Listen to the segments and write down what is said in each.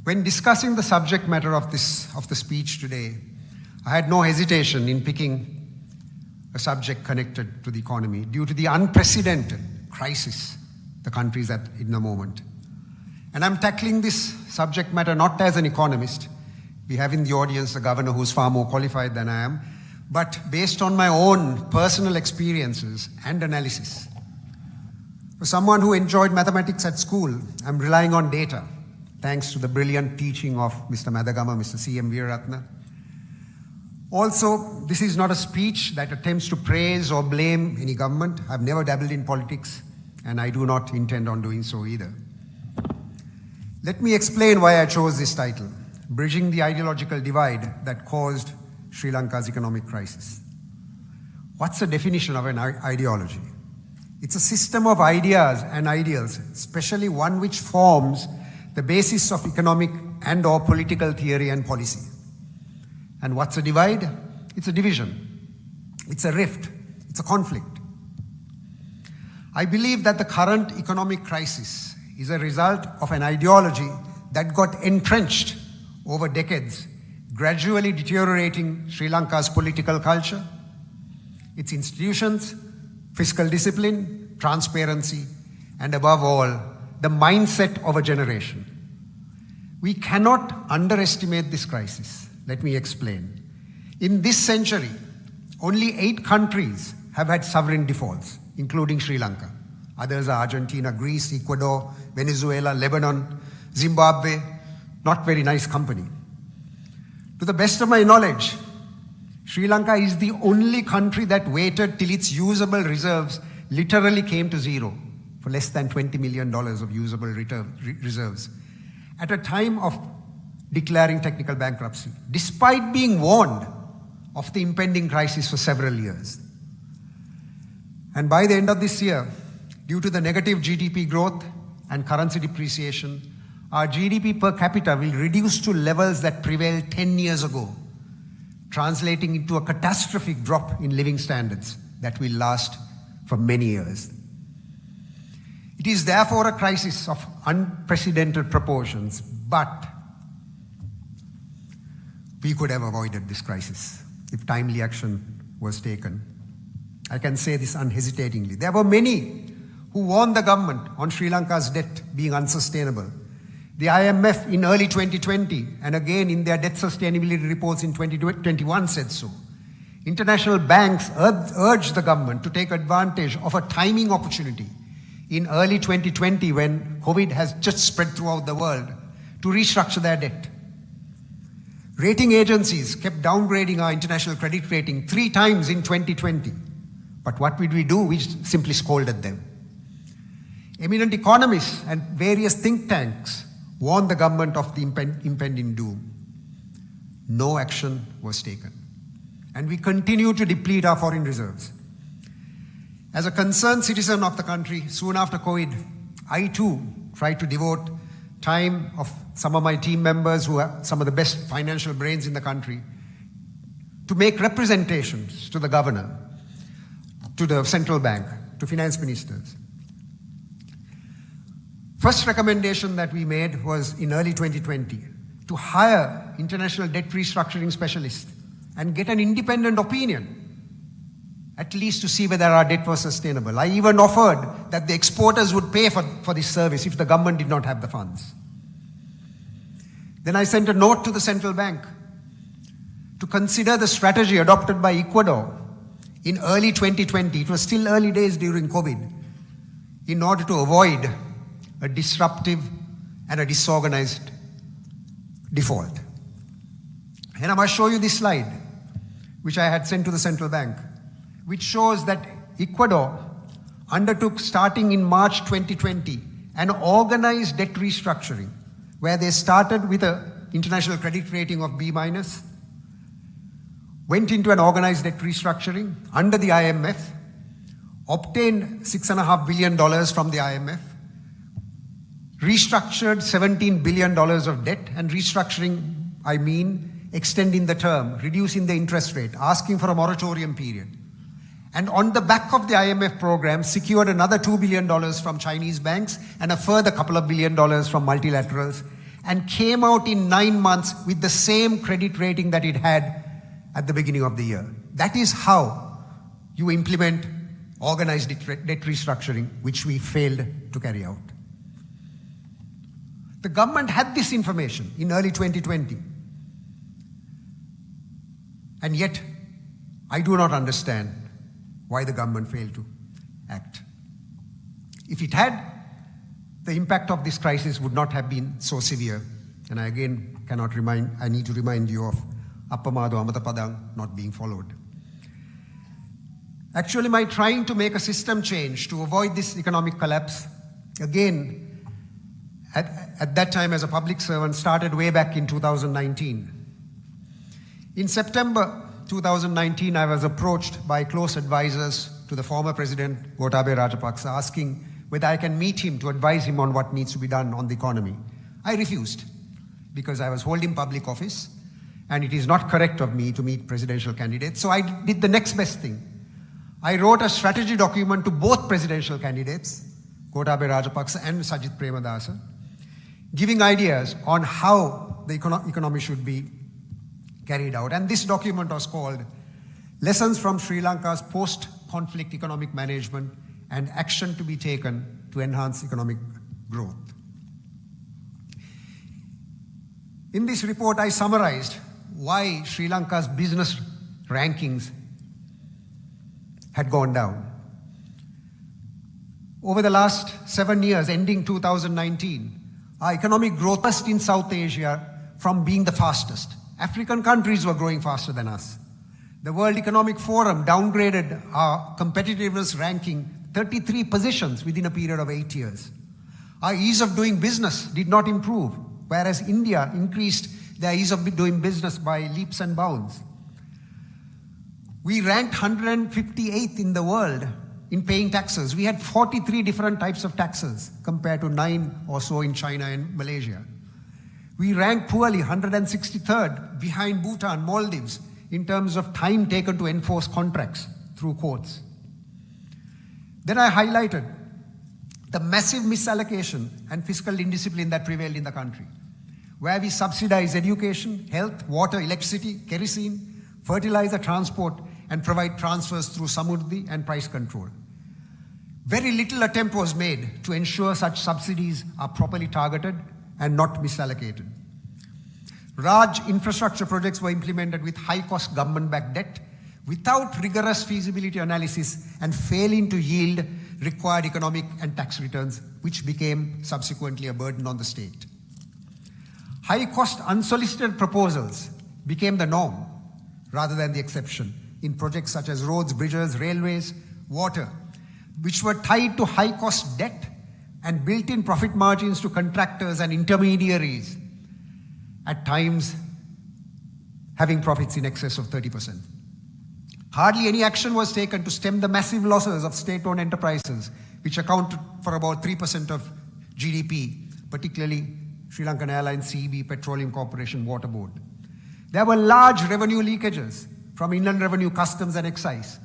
When discussing the subject matter of the speech today, I had no hesitation in picking a subject connected to the economy due to the unprecedented crisis the country is at in the moment. And I'm tackling this subject matter not as an economist. We have in the audience a governor who's far more qualified than I am, but based on my own personal experiences and analysis. For someone who enjoyed mathematics at school, I'm relying on data, thanks to the brilliant teaching of Mr. Madagama, Mr. C.M. Veeraratna. Also, this is not a speech that attempts to praise or blame any government. I've never dabbled in politics, and I do not intend on doing so either. Let me explain why I chose this title, Bridging the Ideological Divide That Caused Sri Lanka's Economic Crisis. What's the definition of an ideology? It's a system of ideas and ideals, especially one which forms the basis of economic and or political theory and policy. And what's a divide? It's a division. It's a rift. It's a conflict. I believe that the current economic crisis is a result of an ideology that got entrenched over decades, gradually deteriorating Sri Lanka's political culture, its institutions, fiscal discipline, transparency, and above all, the mindset of a generation. We cannot underestimate this crisis. Let me explain. In this century, only 8 countries have had sovereign defaults, including Sri Lanka. Others are Argentina, Greece, Ecuador, Venezuela, Lebanon, Zimbabwe. Not very nice company. To the best of my knowledge, Sri Lanka is the only country that waited till its usable reserves literally came to zero, for less than $20 million of usable reserves, at a time of declaring technical bankruptcy, despite being warned of the impending crisis for several years. And by the end of this year, due to the negative GDP growth and currency depreciation, our GDP per capita will reduce to levels that prevailed 10 years ago, translating into a catastrophic drop in living standards that will last for many years. It is therefore a crisis of unprecedented proportions, but we could have avoided this crisis if timely action was taken. I can say this unhesitatingly. There were many who warned the government on Sri Lanka's debt being unsustainable. The IMF in early 2020 and again in their debt sustainability reports in 2021 said so. International banks urged the government to take advantage of a timing opportunity in early 2020 when COVID has just spread throughout the world to restructure their debt. Rating agencies kept downgrading our international credit rating 3 times in 2020. But what did we do? We simply scolded them. Eminent economists and various think tanks warned the government of the impending doom. No action was taken. And we continue to deplete our foreign reserves. As a concerned citizen of the country, soon after COVID, I too tried to devote time of some of my team members who are some of the best financial brains in the country to make representations to the governor, to the central bank, to finance ministers. First recommendation that we made was in early 2020 to hire international debt restructuring specialists and get an independent opinion, at least to see whether our debt was sustainable. I even offered that the exporters would pay for this service if the government did not have the funds. Then I sent a note to the central bank to consider the strategy adopted by Ecuador in early 2020. It was still early days during COVID, in order to avoid a disruptive and a disorganized default. And I must show you this slide, which I had sent to the central bank, which shows that Ecuador undertook, starting in March 2020, an organized debt restructuring, where they started with an international credit rating of B-, went into an organized debt restructuring under the IMF, obtained $6.5 billion from the IMF, restructured $17 billion of debt, and restructuring, I mean extending the term, reducing the interest rate, asking for a moratorium period. And on the back of the IMF program, secured another $2 billion from Chinese banks and a further couple of $1 billion from multilaterals, and came out in 9 months with the same credit rating that it had at the beginning of the year. That is how you implement organized debt restructuring, which we failed to carry out. The government had this information in early 2020. And yet, I do not understand why the government failed to act. If it had, the impact of this crisis would not have been so severe. And I again I need to remind you of Appamado Amatapadang not being followed. Actually, my trying to make a system change to avoid this economic collapse, again, at that time as a public servant, started way back in 2019. In September 2019, I was approached by close advisors to the former President Gotabaya Rajapaksa asking whether I can meet him to advise him on what needs to be done on the economy. I refused because I was holding public office and it is not correct of me to meet presidential candidates. So I did the next best thing. I wrote a strategy document to both presidential candidates, Gotabaya Rajapaksa and Sajith Premadasa, giving ideas on how the economy should be carried out. And this document was called Lessons from Sri Lanka's Post-Conflict Economic Management and Action to be Taken to Enhance Economic Growth. In this report, I summarized why Sri Lanka's business rankings had gone down. Over the last 7 years, ending 2019, our economic growth was in South Asia from being the fastest. African countries were growing faster than us. The World Economic Forum downgraded our competitiveness ranking 33 positions within a period of 8 years. Our ease of doing business did not improve, whereas India increased their ease of doing business by leaps and bounds. We ranked 158th in the world in paying taxes. We had 43 different types of taxes compared to 9 or so in China and Malaysia. We ranked poorly, 163rd, behind Bhutan, Maldives, in terms of time taken to enforce contracts through courts. Then I highlighted the massive misallocation and fiscal indiscipline that prevailed in the country, where we subsidize education, health, water, electricity, kerosene, fertilizer, transport, and provide transfers through Samurdhi and price control. Very little attempt was made to ensure such subsidies are properly targeted and not misallocated. Large infrastructure projects were implemented with high-cost government-backed debt without rigorous feasibility analysis and failing to yield required economic and tax returns, which became subsequently a burden on the state. High-cost unsolicited proposals became the norm rather than the exception in projects such as roads, bridges, railways, water, which were tied to high-cost debt and built-in profit margins to contractors and intermediaries, at times having profits in excess of 30%. Hardly any action was taken to stem the massive losses of state-owned enterprises, which accounted for about 3% of GDP, particularly Sri Lankan Airlines, CEB, Petroleum Corporation, Water Board. There were large revenue leakages from Inland Revenue, Customs and Excise.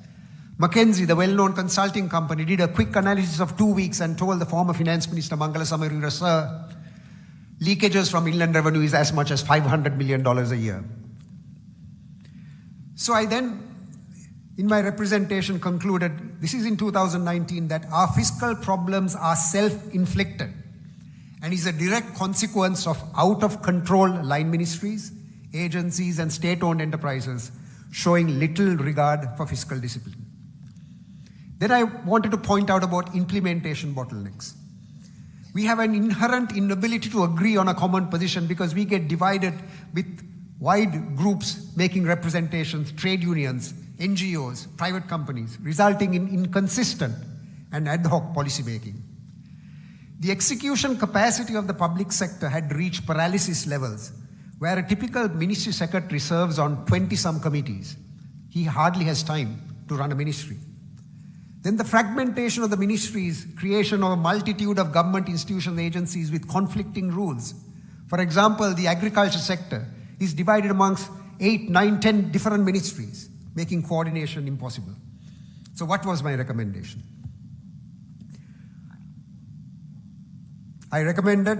McKinsey, the well-known consulting company, did a quick analysis of 2 weeks and told the former Finance Minister Mangala Samarira, "Sir, leakages from Inland Revenue is as much as $500 million a year." So I then, in my representation, concluded, this is in 2019, that our fiscal problems are self-inflicted and is a direct consequence of out-of-control line ministries, agencies and state-owned enterprises showing little regard for fiscal discipline. Then I wanted to point out about implementation bottlenecks. We have an inherent inability to agree on a common position because we get divided with wide groups making representations, trade unions, NGOs, private companies, resulting in inconsistent and ad hoc policy making. The execution capacity of the public sector had reached paralysis levels, where a typical ministry secretary serves on 20-some committees. He hardly has time to run a ministry. Then the fragmentation of the ministries, creation of a multitude of government institutions and agencies with conflicting rules. For example, the agriculture sector is divided amongst 8, 9, 10 different ministries, making coordination impossible. So what was my recommendation? I recommended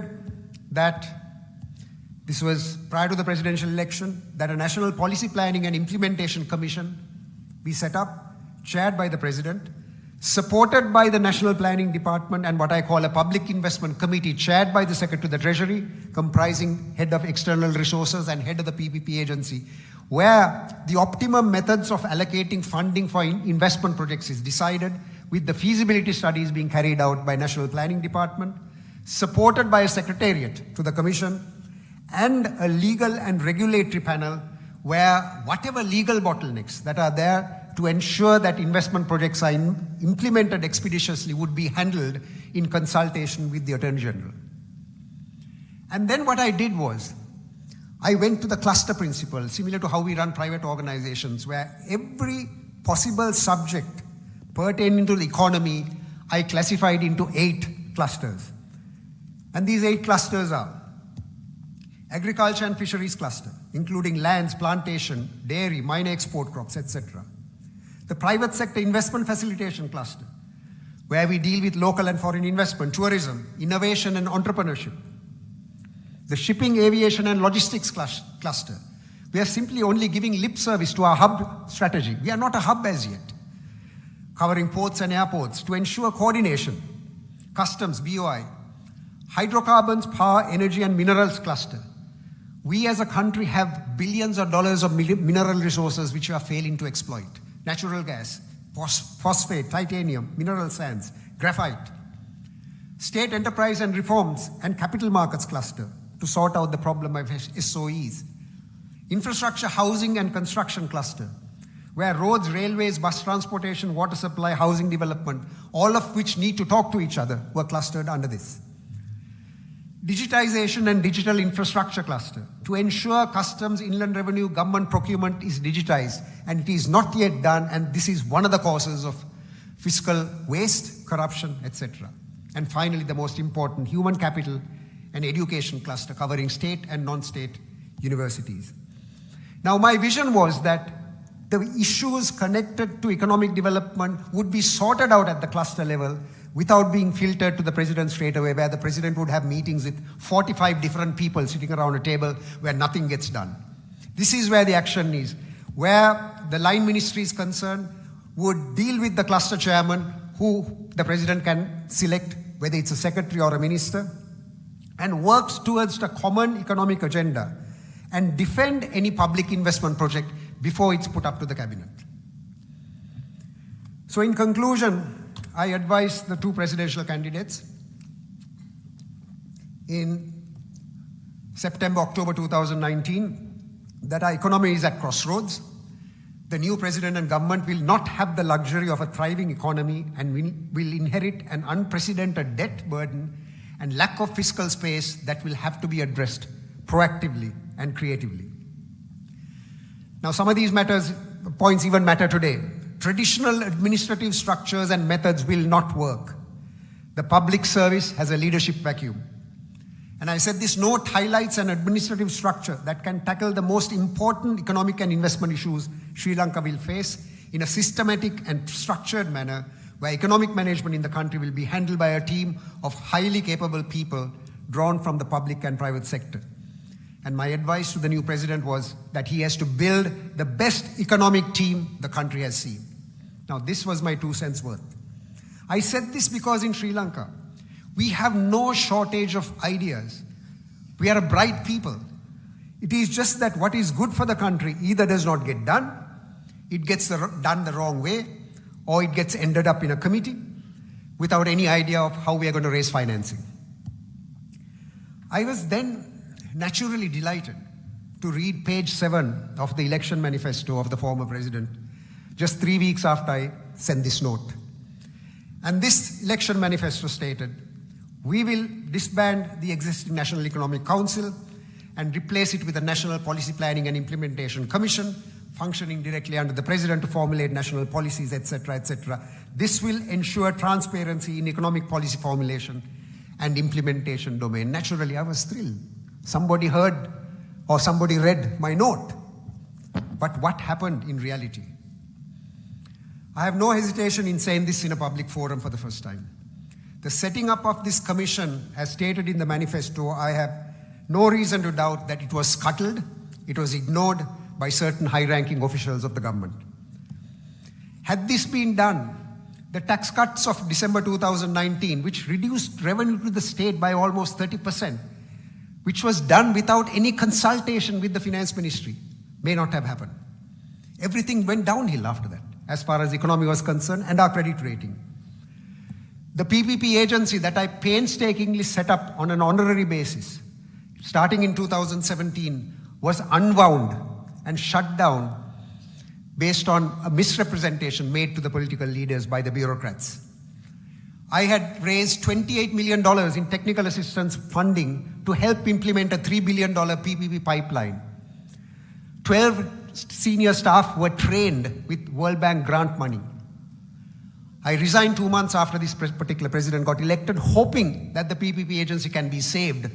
that This was prior to the presidential election, that a National Policy Planning and Implementation Commission be set up, chaired by the President, supported by the National Planning Department, and what I call a Public Investment Committee chaired by the Secretary to the Treasury, comprising Head of External Resources and Head of the PPP agency, where the optimum methods of allocating funding for investment projects is decided, with the feasibility studies being carried out by National Planning Department, supported by a Secretariat to the Commission, and a legal and regulatory panel where whatever legal bottlenecks that are there to ensure that investment projects are implemented expeditiously would be handled in consultation with the Attorney General. And then what I did was, I went to the cluster principle, similar to how we run private organizations, where every possible subject pertaining to the economy, I classified into 8 clusters. And these 8 clusters are agriculture and fisheries cluster, including lands, plantation, dairy, minor export crops, etc. The private sector investment facilitation cluster, where we deal with local and foreign investment, tourism, innovation and entrepreneurship. The shipping, aviation and logistics cluster. We are simply only giving lip service to our hub strategy. We are not a hub as yet. Covering ports and airports to ensure coordination. Customs, B.O.I. Hydrocarbons, power, energy and minerals cluster. We as a country have billions of dollars of mineral resources which we are failing to exploit. Natural gas, phosphate, titanium, mineral sands, graphite. State enterprise and reforms and capital markets cluster to sort out the problem of SOEs. Infrastructure, housing and construction cluster, where roads, railways, bus transportation, water supply, housing development, all of which need to talk to each other, were clustered under this. Digitization and digital infrastructure cluster, to ensure customs, inland revenue, government procurement is digitized, and it is not yet done, and this is one of the causes of fiscal waste, corruption, etc. And finally, the most important, human capital and education cluster, covering state and non-state universities. Now, my vision was that the issues connected to economic development would be sorted out at the cluster level without being filtered to the president straight away, where the president would have meetings with 45 different people sitting around a table where nothing gets done. This is where the action is, where the line ministry is concerned, would deal with the cluster chairman, who the president can select, whether it's a secretary or a minister, and works towards the common economic agenda and defend any public investment project before it's put up to the cabinet. So in conclusion, I advise the 2 presidential candidates in September, October 2019 that our economy is at crossroads. The new president and government will not have the luxury of a thriving economy and will inherit an unprecedented debt burden and lack of fiscal space that will have to be addressed proactively and creatively. Now, some of these points even matter today. Traditional administrative structures and methods will not work. The public service has a leadership vacuum. And I said this note highlights an administrative structure that can tackle the most important economic and investment issues Sri Lanka will face in a systematic and structured manner, where economic management in the country will be handled by a team of highly capable people drawn from the public and private sector. And my advice to the new president was that he has to build the best economic team the country has seen. Now, this was my 2 cents worth. I said this because in Sri Lanka, we have no shortage of ideas. We are a bright people. It is just that what is good for the country either does not get done, it gets done the wrong way, or it gets ended up in a committee without any idea of how we are going to raise financing. I was then naturally delighted to read page 7 of the election manifesto of the former president, just 3 weeks after I sent this note. And this election manifesto stated, we will disband the existing National Economic Council and replace it with a National Policy Planning and Implementation Commission, functioning directly under the president to formulate national policies, etc., etc. This will ensure transparency in economic policy formulation and implementation domain. Naturally, I was thrilled. Somebody heard or somebody read my note. But what happened in reality? I have no hesitation in saying this in a public forum for the first time. The setting up of this commission, as stated in the manifesto, I have no reason to doubt that it was scuttled, it was ignored by certain high-ranking officials of the government. Had this been done, the tax cuts of December 2019, which reduced revenue to the state by almost 30%, which was done without any consultation with the finance ministry, may not have happened. Everything went downhill after that, as far as the economy was concerned and our credit rating. The PPP agency that I painstakingly set up on an honorary basis, starting in 2017, was unwound and shut down based on a misrepresentation made to the political leaders by the bureaucrats. I had raised $28 million in technical assistance funding to help implement a $3 billion PPP pipeline. 12 senior staff were trained with World Bank grant money. I resigned 2 months after this particular president got elected, hoping that the PPP agency can be saved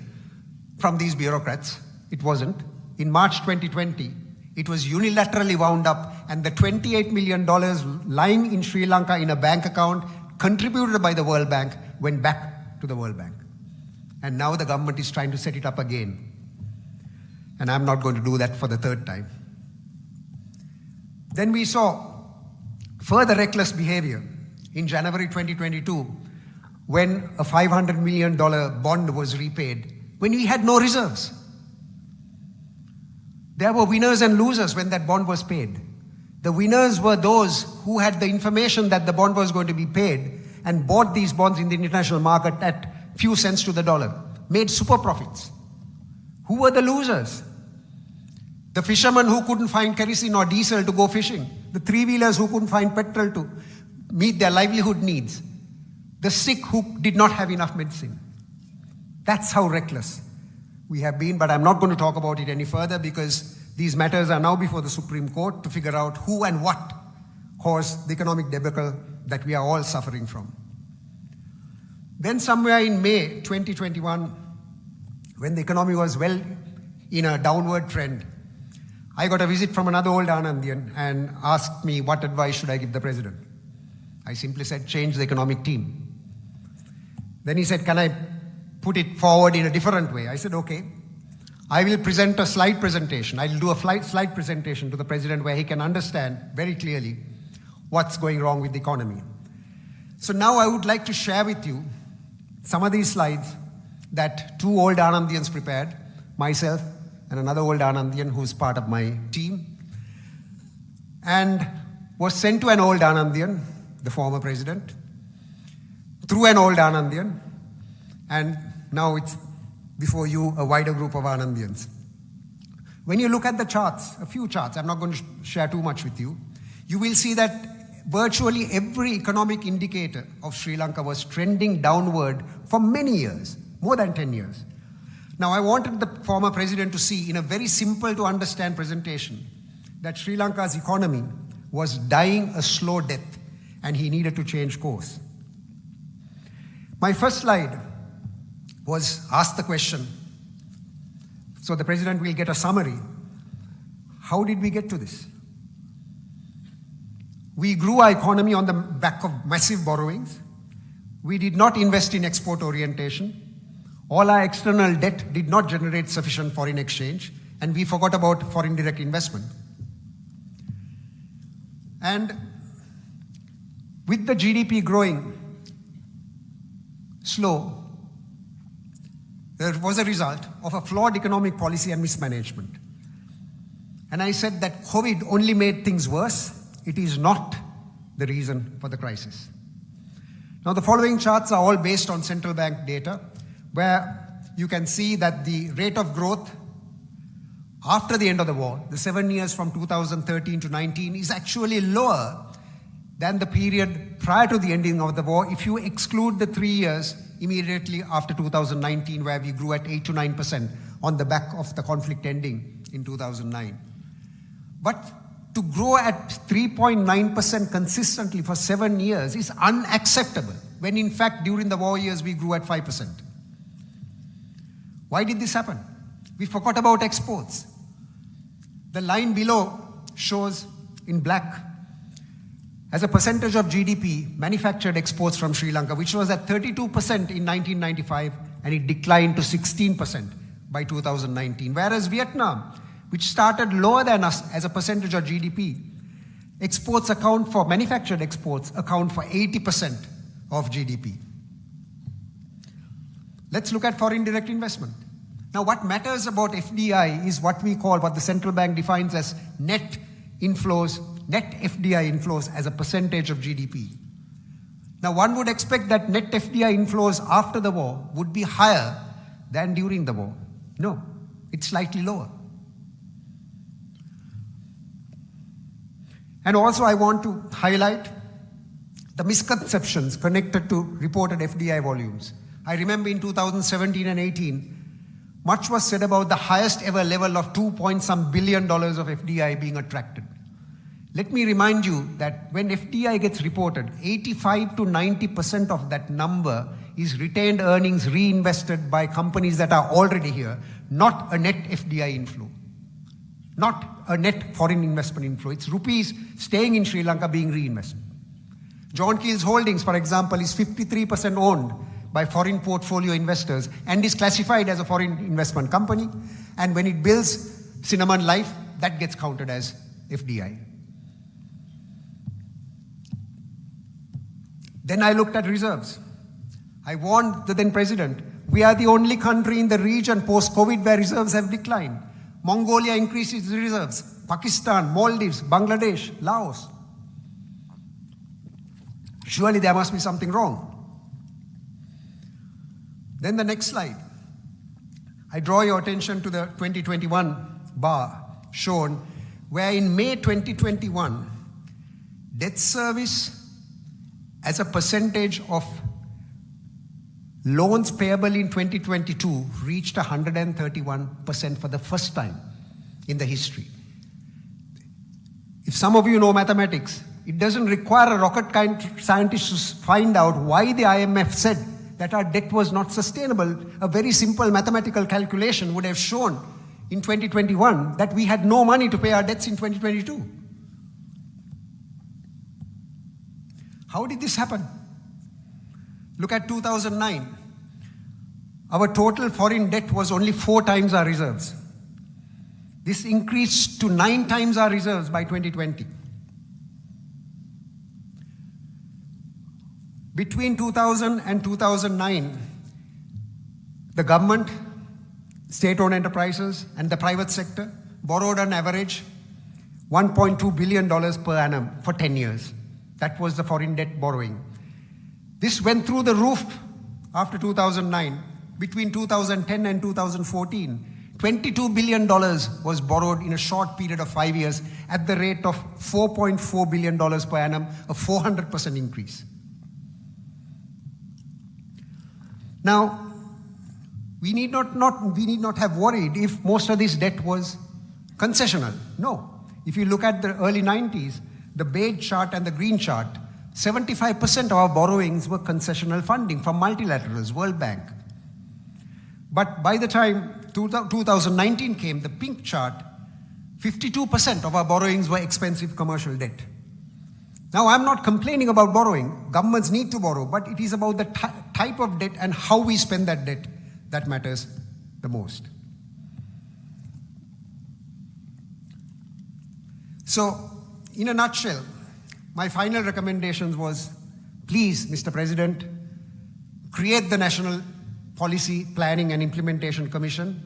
from these bureaucrats. It wasn't. In March 2020, it was unilaterally wound up, and the $28 million lying in Sri Lanka in a bank account contributed by the World Bank went back to the World Bank. And now the government is trying to set it up again. And I'm not going to do that for the third time. Then we saw further reckless behavior in January 2022 when a $500 million bond was repaid, when we had no reserves. There were winners and losers when that bond was paid. The winners were those who had the information that the bond was going to be paid and bought these bonds in the international market at few cents to the dollar, made super profits. Who were the losers? The fishermen who couldn't find kerosene or diesel to go fishing. The three-wheelers who couldn't find petrol to meet their livelihood needs. The sick who did not have enough medicine. That's how reckless we have been, but I'm not going to talk about it any further because these matters are now before the Supreme Court to figure out who and what caused the economic debacle that we are all suffering from. Then somewhere in May 2021, when the economy was well in a downward trend, I got a visit from another old Anandian and asked me what advice should I give the president. I simply said, change the economic team. Then he said, can I put it forward in a different way? I said, okay. I will present a slide presentation. I'll do a slide presentation to the president where he can understand very clearly what's going wrong with the economy. So now I would like to share with you some of these slides that two old Anandians prepared, myself and another old Anandian who's part of my team, and was sent to an old Anandian, the former president, through an old Anandian, and now it's before you a wider group of Anandians. When you look at the charts, a few charts, I'm not going to share too much with you, you will see that virtually every economic indicator of Sri Lanka was trending downward for many years, more than 10 years. Now, I wanted the former president to see in a very simple to understand presentation that Sri Lanka's economy was dying a slow death and he needed to change course. My first slide was ask the question, so the president will get a summary. How did we get to this? We grew our economy on the back of massive borrowings. We did not invest in export orientation. All our external debt did not generate sufficient foreign exchange, and we forgot about foreign direct investment. And with the GDP growing slow, there was a result of a flawed economic policy and mismanagement. And I said that COVID only made things worse. It is not the reason for the crisis. Now, the following charts are all based on central bank data, where you can see that the rate of growth after the end of the war, the 7 years from 2013 to 19, is actually lower than the period prior to the ending of the war if you exclude the 3 years immediately after 2019, where we grew at 8 to 9% on the back of the conflict ending in 2009. But to grow at 3.9% consistently for 7 years is unacceptable, when in fact during the war years we grew at 5%. Why did this happen? We forgot about exports. The line below shows in black, as a percentage of GDP, manufactured exports from Sri Lanka, which was at 32% in 1995, and it declined to 16% by 2019, whereas Vietnam, which started lower than us as a percentage of GDP, manufactured exports account for 80% of GDP. Let's look at foreign direct investment. Now, what matters about FDI is what the central bank defines as net FDI inflows as a percentage of GDP. Now, one would expect that net FDI inflows after the war would be higher than during the war. No, it's slightly lower. And also I want to highlight the misconceptions connected to reported FDI volumes. I remember in 2017 and 18, much was said about the highest ever level of $2 billion of FDI being attracted. Let me remind you that when FDI gets reported, 85 to 90% of that number is retained earnings reinvested by companies that are already here, not a net FDI inflow, not a net foreign investment inflow. It's rupees staying in Sri Lanka being reinvested. John Keel's Holdings, for example, is 53% owned by foreign portfolio investors and is classified as a foreign investment company. And when it builds Cinnamon Life, that gets counted as FDI. Then I looked at reserves. I warned the then president, we are the only country in the region post-COVID where reserves have declined. Mongolia increased its reserves. Pakistan, Maldives, Bangladesh, Laos. Surely there must be something wrong. Then the next slide. I draw your attention to the 2021 bar shown, where in May 2021, debt service as a percentage of loans payable in 2022 reached 131% for the first time in the history. If some of you know mathematics, it doesn't require a rocket scientist to find out why the IMF said that our debt was not sustainable. A very simple mathematical calculation would have shown in 2021 that we had no money to pay our debts in 2022. How did this happen? Look at 2009. Our total foreign debt was only 4 times our reserves. This increased to 9 times our reserves by 2020. Between 2000 and 2009, the government, state-owned enterprises, and the private sector borrowed on average $1.2 billion per annum for 10 years. That was the foreign debt borrowing. This went through the roof after 2009. Between 2010 and 2014, $22 billion was borrowed in a short period of 5 years at the rate of $4.4 billion per annum, a 400% increase. Now, we need not have worried if most of this debt was concessional. No. If you look at the early 90s, the beige chart and the green chart, 75% of our borrowings were concessional funding from multilaterals, World Bank. But by the time 2019 came, the pink chart, 52% of our borrowings were expensive commercial debt. Now, I'm not complaining about borrowing. Governments need to borrow, but it is about the type of debt and how we spend that debt that matters the most. So, in a nutshell, my final recommendations was, please, Mr. President, create the National Policy Planning and Implementation Commission.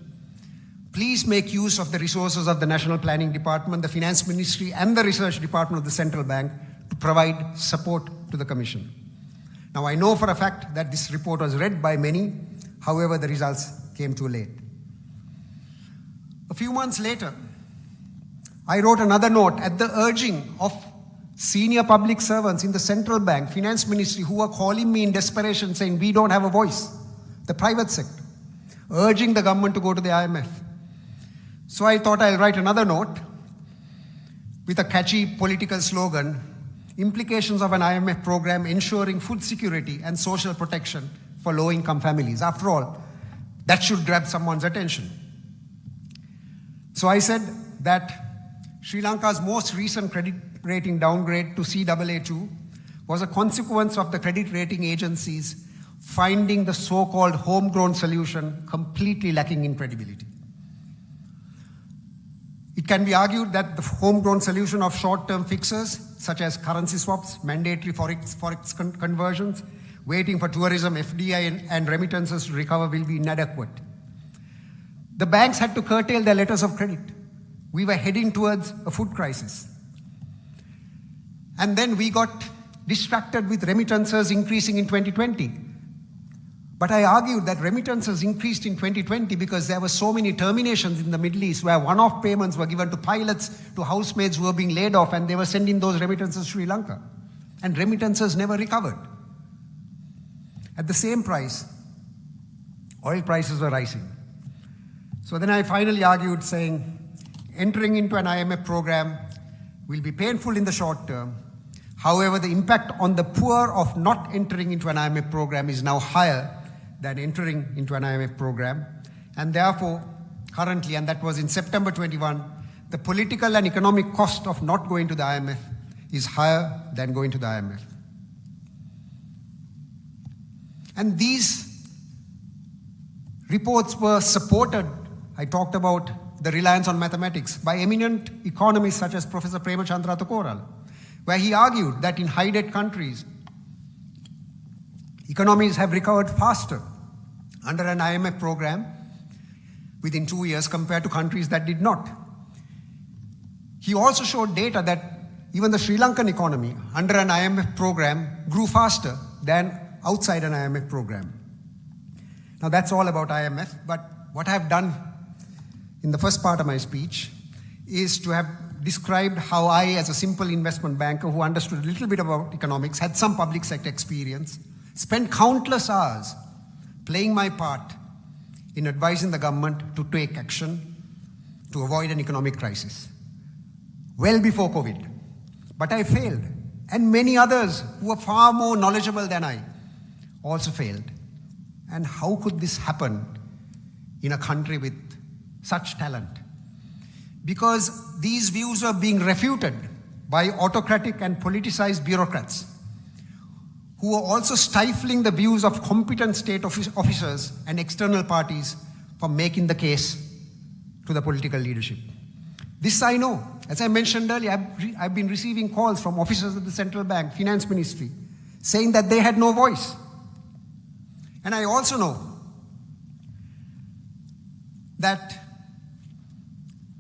Please make use of the resources of the National Planning Department, the Finance Ministry, and the Research Department of the Central Bank to provide support to the Commission. Now, I know for a fact that this report was read by many. However, the results came too late. A few months later, I wrote another note at the urging of senior public servants in the Central Bank, Finance Ministry, who were calling me in desperation saying, we don't have a voice, the private sector, urging the government to go to the IMF. So I thought I'll write another note with a catchy political slogan, implications of an IMF program ensuring food security and social protection for low-income families. After all, that should grab someone's attention. So I said that Sri Lanka's most recent credit rating downgrade to Caa2 was a consequence of the credit rating agencies finding the so-called homegrown solution completely lacking in credibility. It can be argued that the homegrown solution of short-term fixes, such as currency swaps, mandatory forex conversions, waiting for tourism, FDI, and remittances to recover will be inadequate. The banks had to curtail their letters of credit. We were heading towards a food crisis. And then we got distracted with remittances increasing in 2020. But I argued that remittances increased in 2020 because there were so many terminations in the Middle East where one-off payments were given to pilots, to housemaids who were being laid off, and they were sending those remittances to Sri Lanka. And remittances never recovered. At the same price, oil prices were rising. So then I finally argued, saying, entering into an IMF program will be painful in the short term. However, the impact on the poor of not entering into an IMF program is now higher than entering into an IMF program. And therefore, currently, and that was in September 21, the political and economic cost of not going to the IMF is higher than going to the IMF. And these reports were supported, I talked about the reliance on mathematics, by eminent economists such as Professor Premachandra Tokoral, where he argued that in high-debt countries, economies have recovered faster under an IMF program within 2 years compared to countries that did not. He also showed data that even the Sri Lankan economy under an IMF program grew faster than outside an IMF program. Now that's all about IMF, but what I've done in the first part of my speech is to have described how I, as a simple investment banker who understood a little bit about economics, had some public sector experience, spent countless hours playing my part in advising the government to take action to avoid an economic crisis, well before COVID. But I failed, and many others who were far more knowledgeable than I also failed. And how could this happen in a country with such talent? Because these views were being refuted by autocratic and politicized bureaucrats who were also stifling the views of competent state officers and external parties for making the case to the political leadership. This I know. As I mentioned earlier, I've been receiving calls from officers of the central bank, finance ministry, saying that they had no voice. And I also know that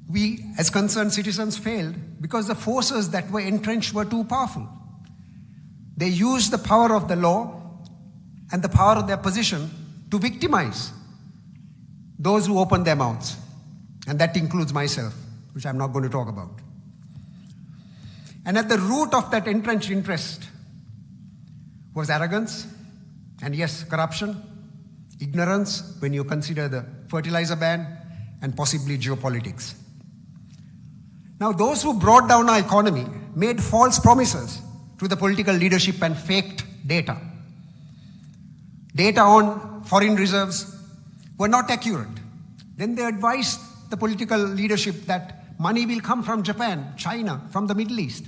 we, as concerned citizens, failed because the forces that were entrenched were too powerful. They used the power of the law and the power of their position to victimize those who opened their mouths. And that includes myself, which I'm not going to talk about. And at the root of that entrenched interest was arrogance, and yes, corruption, ignorance when you consider the fertilizer ban, and possibly geopolitics. Now, those who brought down our economy made false promises to the political leadership and faked data. Data on foreign reserves were not accurate. Then they advised the political leadership that money will come from Japan, China, from the Middle East.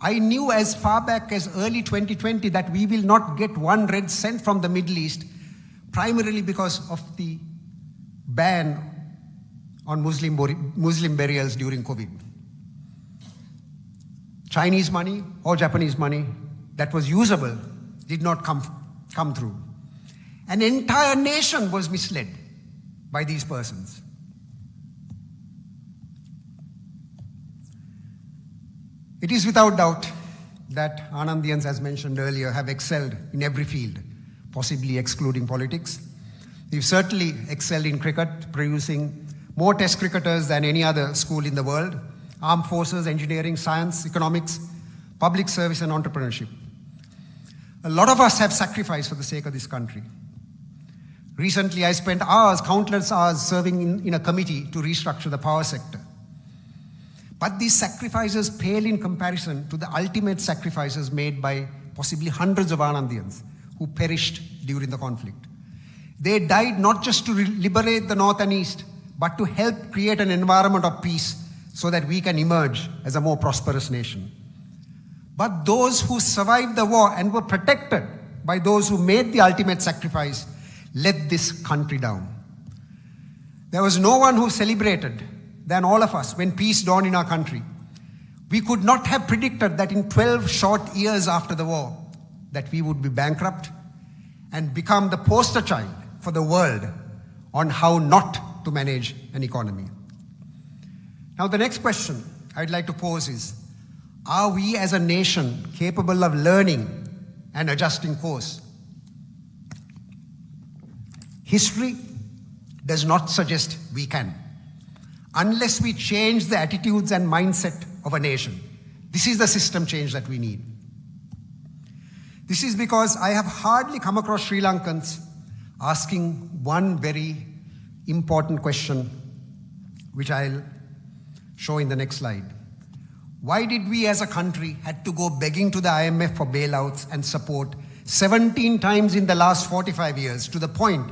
I knew as far back as early 2020 that we will not get 1 red cent from the Middle East, primarily because of the ban on Muslim burials during COVID. Chinese money or Japanese money that was usable did not come through. An entire nation was misled by these persons. It is without doubt that Anandians, as mentioned earlier, have excelled in every field, possibly excluding politics. We've certainly excelled in cricket, producing more test cricketers than any other school in the world, armed forces, engineering, science, economics, public service, and entrepreneurship. A lot of us have sacrificed for the sake of this country. Recently, I spent hours, countless hours, serving in a committee to restructure the power sector. But these sacrifices pale in comparison to the ultimate sacrifices made by possibly hundreds of Anandians who perished during the conflict. They died not just to liberate the North and East, but to help create an environment of peace so that we can emerge as a more prosperous nation. But those who survived the war and were protected by those who made the ultimate sacrifice, let this country down. There was no one who celebrated than all of us when peace dawned in our country. We could not have predicted that in 12 short years after the war, that we would be bankrupt and become the poster child for the world on how not to manage an economy. Now, the next question I'd like to pose is, are we as a nation capable of learning and adjusting course? History does not suggest we can, unless we change the attitudes and mindset of a nation. This is the system change that we need. This is because I have hardly come across Sri Lankans asking one very important question, which I'll show in the next slide. Why did we as a country had to go begging to the IMF for bailouts and support 17 times in the last 45 years, to the point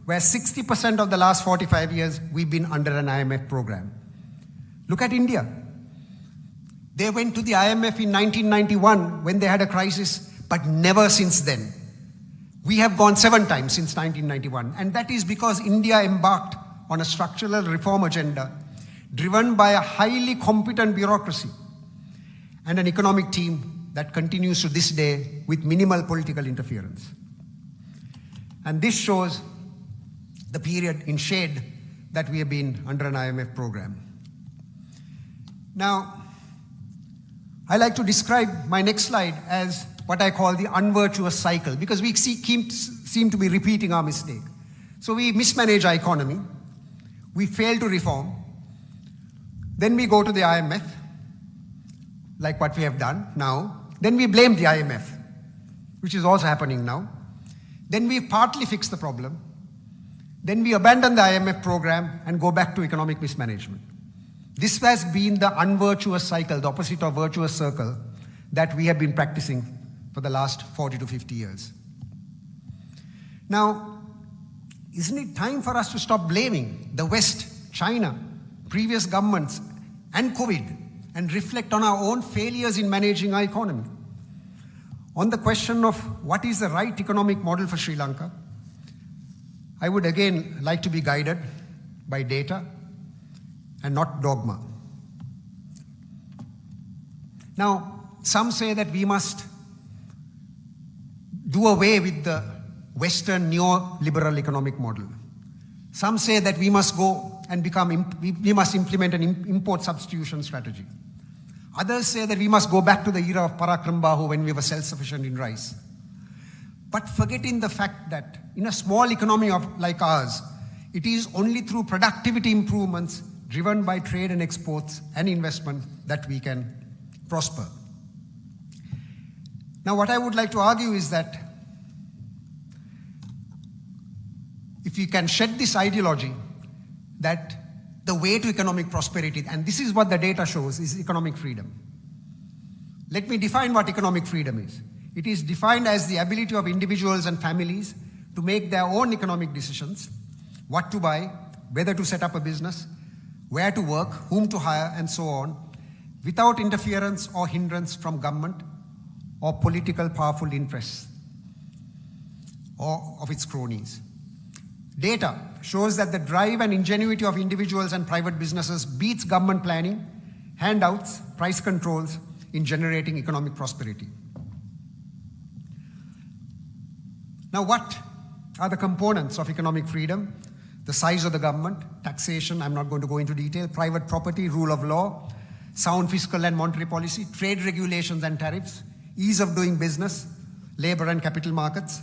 where 60% of the last 45 years we've been under an IMF program? Look at India. They went to the IMF in 1991 when they had a crisis, but never since then. We have gone 7 times since 1991, and that is because India embarked on a structural reform agenda driven by a highly competent bureaucracy and an economic team that continues to this day with minimal political interference. And this shows the period in shade that we have been under an IMF program. Now, I like to describe my next slide as what I call the unvirtuous cycle, because we seem to be repeating our mistake. So we mismanage our economy, we fail to reform, then we go to the IMF, like what we have done now. Then we blame the IMF, which is also happening now. Then we partly fix the problem. Then we abandon the IMF program and go back to economic mismanagement. This has been the unvirtuous cycle, the opposite of virtuous circle, that we have been practicing for the last 40 to 50 years. Now, isn't it time for us to stop blaming the West, China, previous governments, and COVID, and reflect on our own failures in managing our economy? On the question of what is the right economic model for Sri Lanka, I would again like to be guided by data and not dogma. Now, some say that we must do away with the Western neoliberal economic model. Some say that we must go and we must implement an import substitution strategy. Others say that we must go back to the era of Parakram Bahu when we were self-sufficient in rice. But forgetting the fact that in a small economy like ours, it is only through productivity improvements driven by trade and exports and investment that we can prosper. Now, what I would like to argue is that if you can shed this ideology that the way to economic prosperity, and this is what the data shows, is economic freedom. Let me define what economic freedom is. It is defined as the ability of individuals and families to make their own economic decisions, what to buy, whether to set up a business, where to work, whom to hire, and so on, without interference or hindrance from government or political powerful interests or of its cronies. Data shows that the drive and ingenuity of individuals and private businesses beats government planning, handouts, price controls in generating economic prosperity. Now, what are the components of economic freedom? The size of the government, taxation, I'm not going to go into detail, private property, rule of law, sound fiscal and monetary policy, trade regulations and tariffs, ease of doing business, labor and capital markets.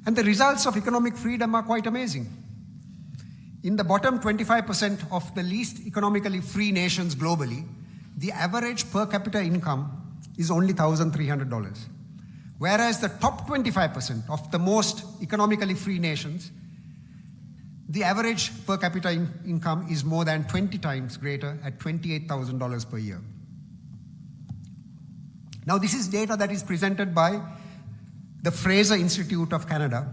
And the results of economic freedom are quite amazing. In the bottom 25% of the least economically free nations globally, the average per capita income is only $1,300. Whereas the top 25% of the most economically free nations, the average per capita income is more than 20 times greater at $28,000 per year. Now, this is data that is presented by the Fraser Institute of Canada,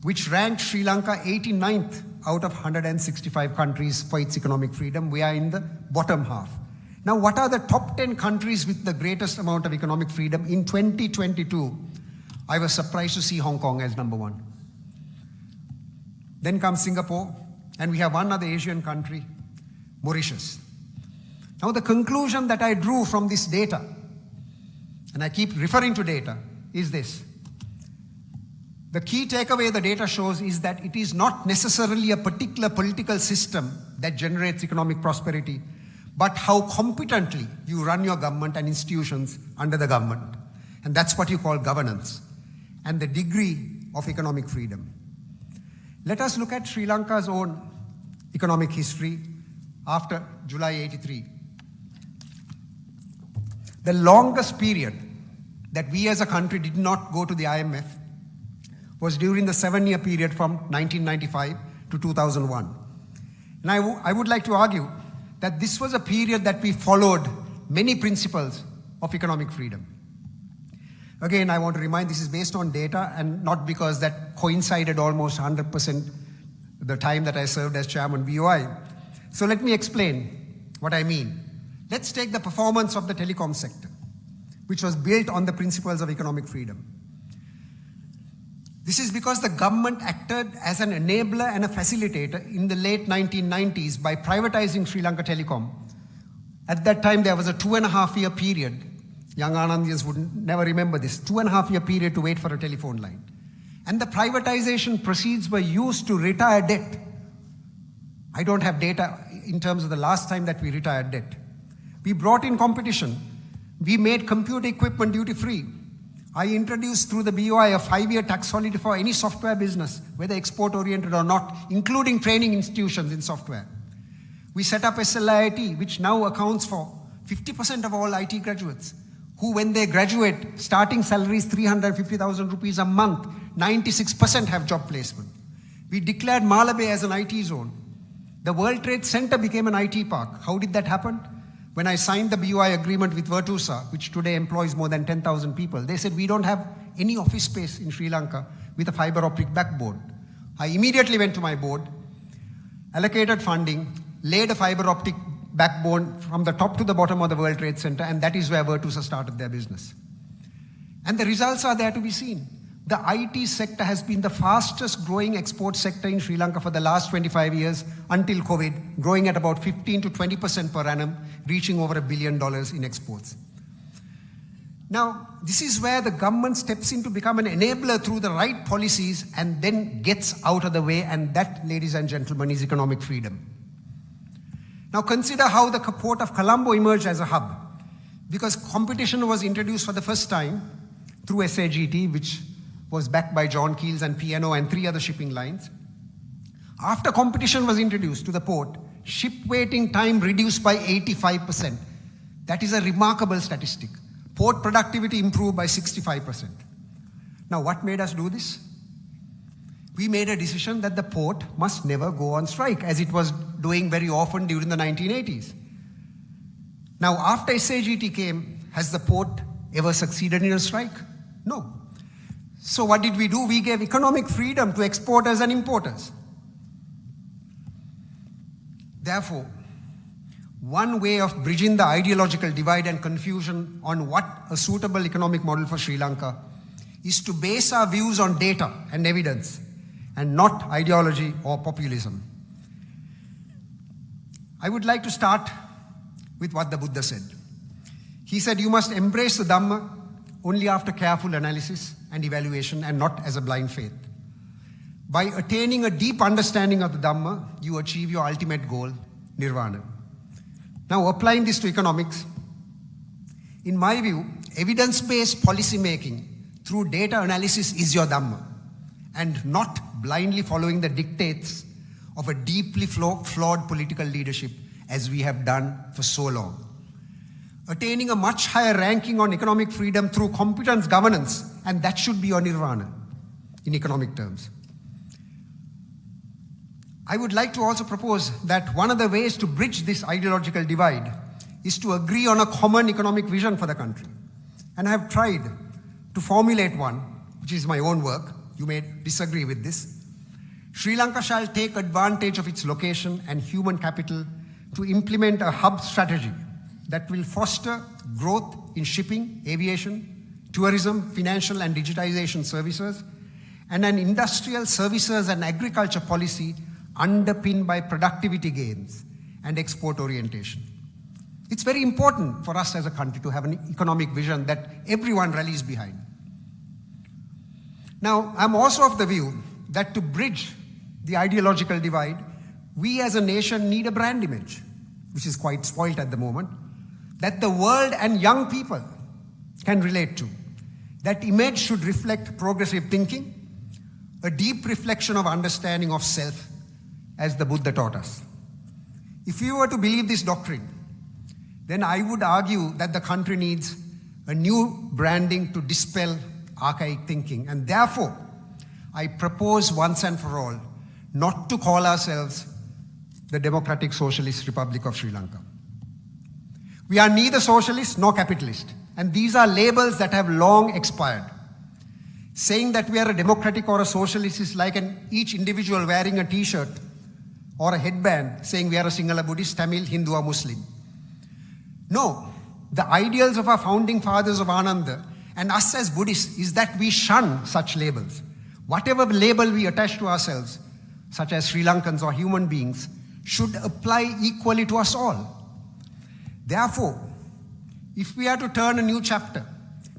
which ranked Sri Lanka 89th out of 165 countries for its economic freedom. We are in the bottom half. Now, what are the top 10 countries with the greatest amount of economic freedom in 2022, I was surprised to see Hong Kong as number 1. Then comes Singapore, and we have one other Asian country, Mauritius. Now the conclusion that I drew from this data, and I keep referring to data, is this. The key takeaway the data shows is that it is not necessarily a particular political system that generates economic prosperity, but how competently you run your government and institutions under the government. And that's what you call governance, and the degree of economic freedom. Let us look at Sri Lanka's own economic history after July 83. The longest period that we as a country did not go to the IMF was during the 7-year period from 1995 to 2001. And I would like to argue that this was a period that we followed many principles of economic freedom. Again, I want to remind this is based on data and not because that coincided almost 100% the time that I served as Chairman B.O.I. So let me explain what I mean. Let's take the performance of the telecom sector, which was built on the principles of economic freedom. This is because the government acted as an enabler and a facilitator in the late 1990s by privatizing Sri Lanka Telecom. At that time, there was a 2.5-year period. Young Anandians would never remember this. 2.5-year period to wait for a telephone line. And the privatization proceeds were used to retire debt. I don't have data in terms of the last time that we retired debt. We brought in competition. We made computer equipment duty-free. I introduced through the B.O.I a 5-year tax holiday for any software business, whether export-oriented or not, including training institutions in software. We set up SLIT, which now accounts for 50% of all IT graduates, who when they graduate, starting salary is 350,000 rupees a month, 96% have job placement. We declared Malabe as an IT zone. The World Trade Center became an IT park. How did that happen? When I signed the B.O.I agreement with Virtusa, which today employs more than 10,000 people, they said we don't have any office space in Sri Lanka with a fiber optic backbone. I immediately went to my board, allocated funding, laid a fiber optic backbone from the top to the bottom of the World Trade Center, and that is where Virtusa started their business. And the results are there to be seen. The IT sector has been the fastest growing export sector in Sri Lanka for the last 25 years until COVID, growing at about 15 to 20% per annum, reaching over $1 billion in exports. Now, this is where the government steps in to become an enabler through the right policies and then gets out of the way, and that, ladies and gentlemen, is economic freedom. Now consider how the port of Colombo emerged as a hub, because competition was introduced for the first time through SAGT, which was backed by John Keel's and P&O and 3 other shipping lines. After competition was introduced to the port, ship waiting time reduced by 85%. That is a remarkable statistic. Port productivity improved by 65%. Now, what made us do this? We made a decision that the port must never go on strike, as it was doing very often during the 1980s. Now, after SAGT came, has the port ever succeeded in a strike? No. So what did we do? We gave economic freedom to exporters and importers. Therefore, one way of bridging the ideological divide and confusion on what a suitable economic model for Sri Lanka is to base our views on data and evidence and not ideology or populism. I would like to start with what the Buddha said. He said, you must embrace the Dhamma only after careful analysis and evaluation and not as a blind faith. By attaining a deep understanding of the Dhamma, you achieve your ultimate goal, nirvana. Now, applying this to economics, in my view, evidence-based policy making through data analysis is your Dhamma, and not blindly following the dictates of a deeply flawed political leadership as we have done for so long. Attaining a much higher ranking on economic freedom through competence governance, and that should be your nirvana in economic terms. I would like to also propose that one of the ways to bridge this ideological divide is to agree on a common economic vision for the country. And I have tried to formulate one, which is my own work. You may disagree with this. Sri Lanka shall take advantage of its location and human capital to implement a hub strategy that will foster growth in shipping, aviation, tourism, financial and digitization services, and an industrial services and agriculture policy underpinned by productivity gains and export orientation. It's very important for us as a country to have an economic vision that everyone rallies behind. Now, I'm also of the view that to bridge the ideological divide, we as a nation need a brand image, which is quite spoilt at the moment, that the world and young people can relate to. That image should reflect progressive thinking, a deep reflection of understanding of self, as the Buddha taught us. If you were to believe this doctrine, then I would argue that the country needs a new branding to dispel archaic thinking. And therefore, I propose once and for all not to call ourselves the Democratic Socialist Republic of Sri Lanka. We are neither socialist nor capitalist, and these are labels that have long expired. Saying that we are a democratic or a socialist is like each individual wearing a t-shirt or a headband saying we are a Sinhala Buddhist, Tamil, Hindu or Muslim. No, the ideals of our founding fathers of Ananda and us as Buddhists is that we shun such labels. Whatever label we attach to ourselves, such as Sri Lankans or human beings, should apply equally to us all. Therefore, if we are to turn a new chapter,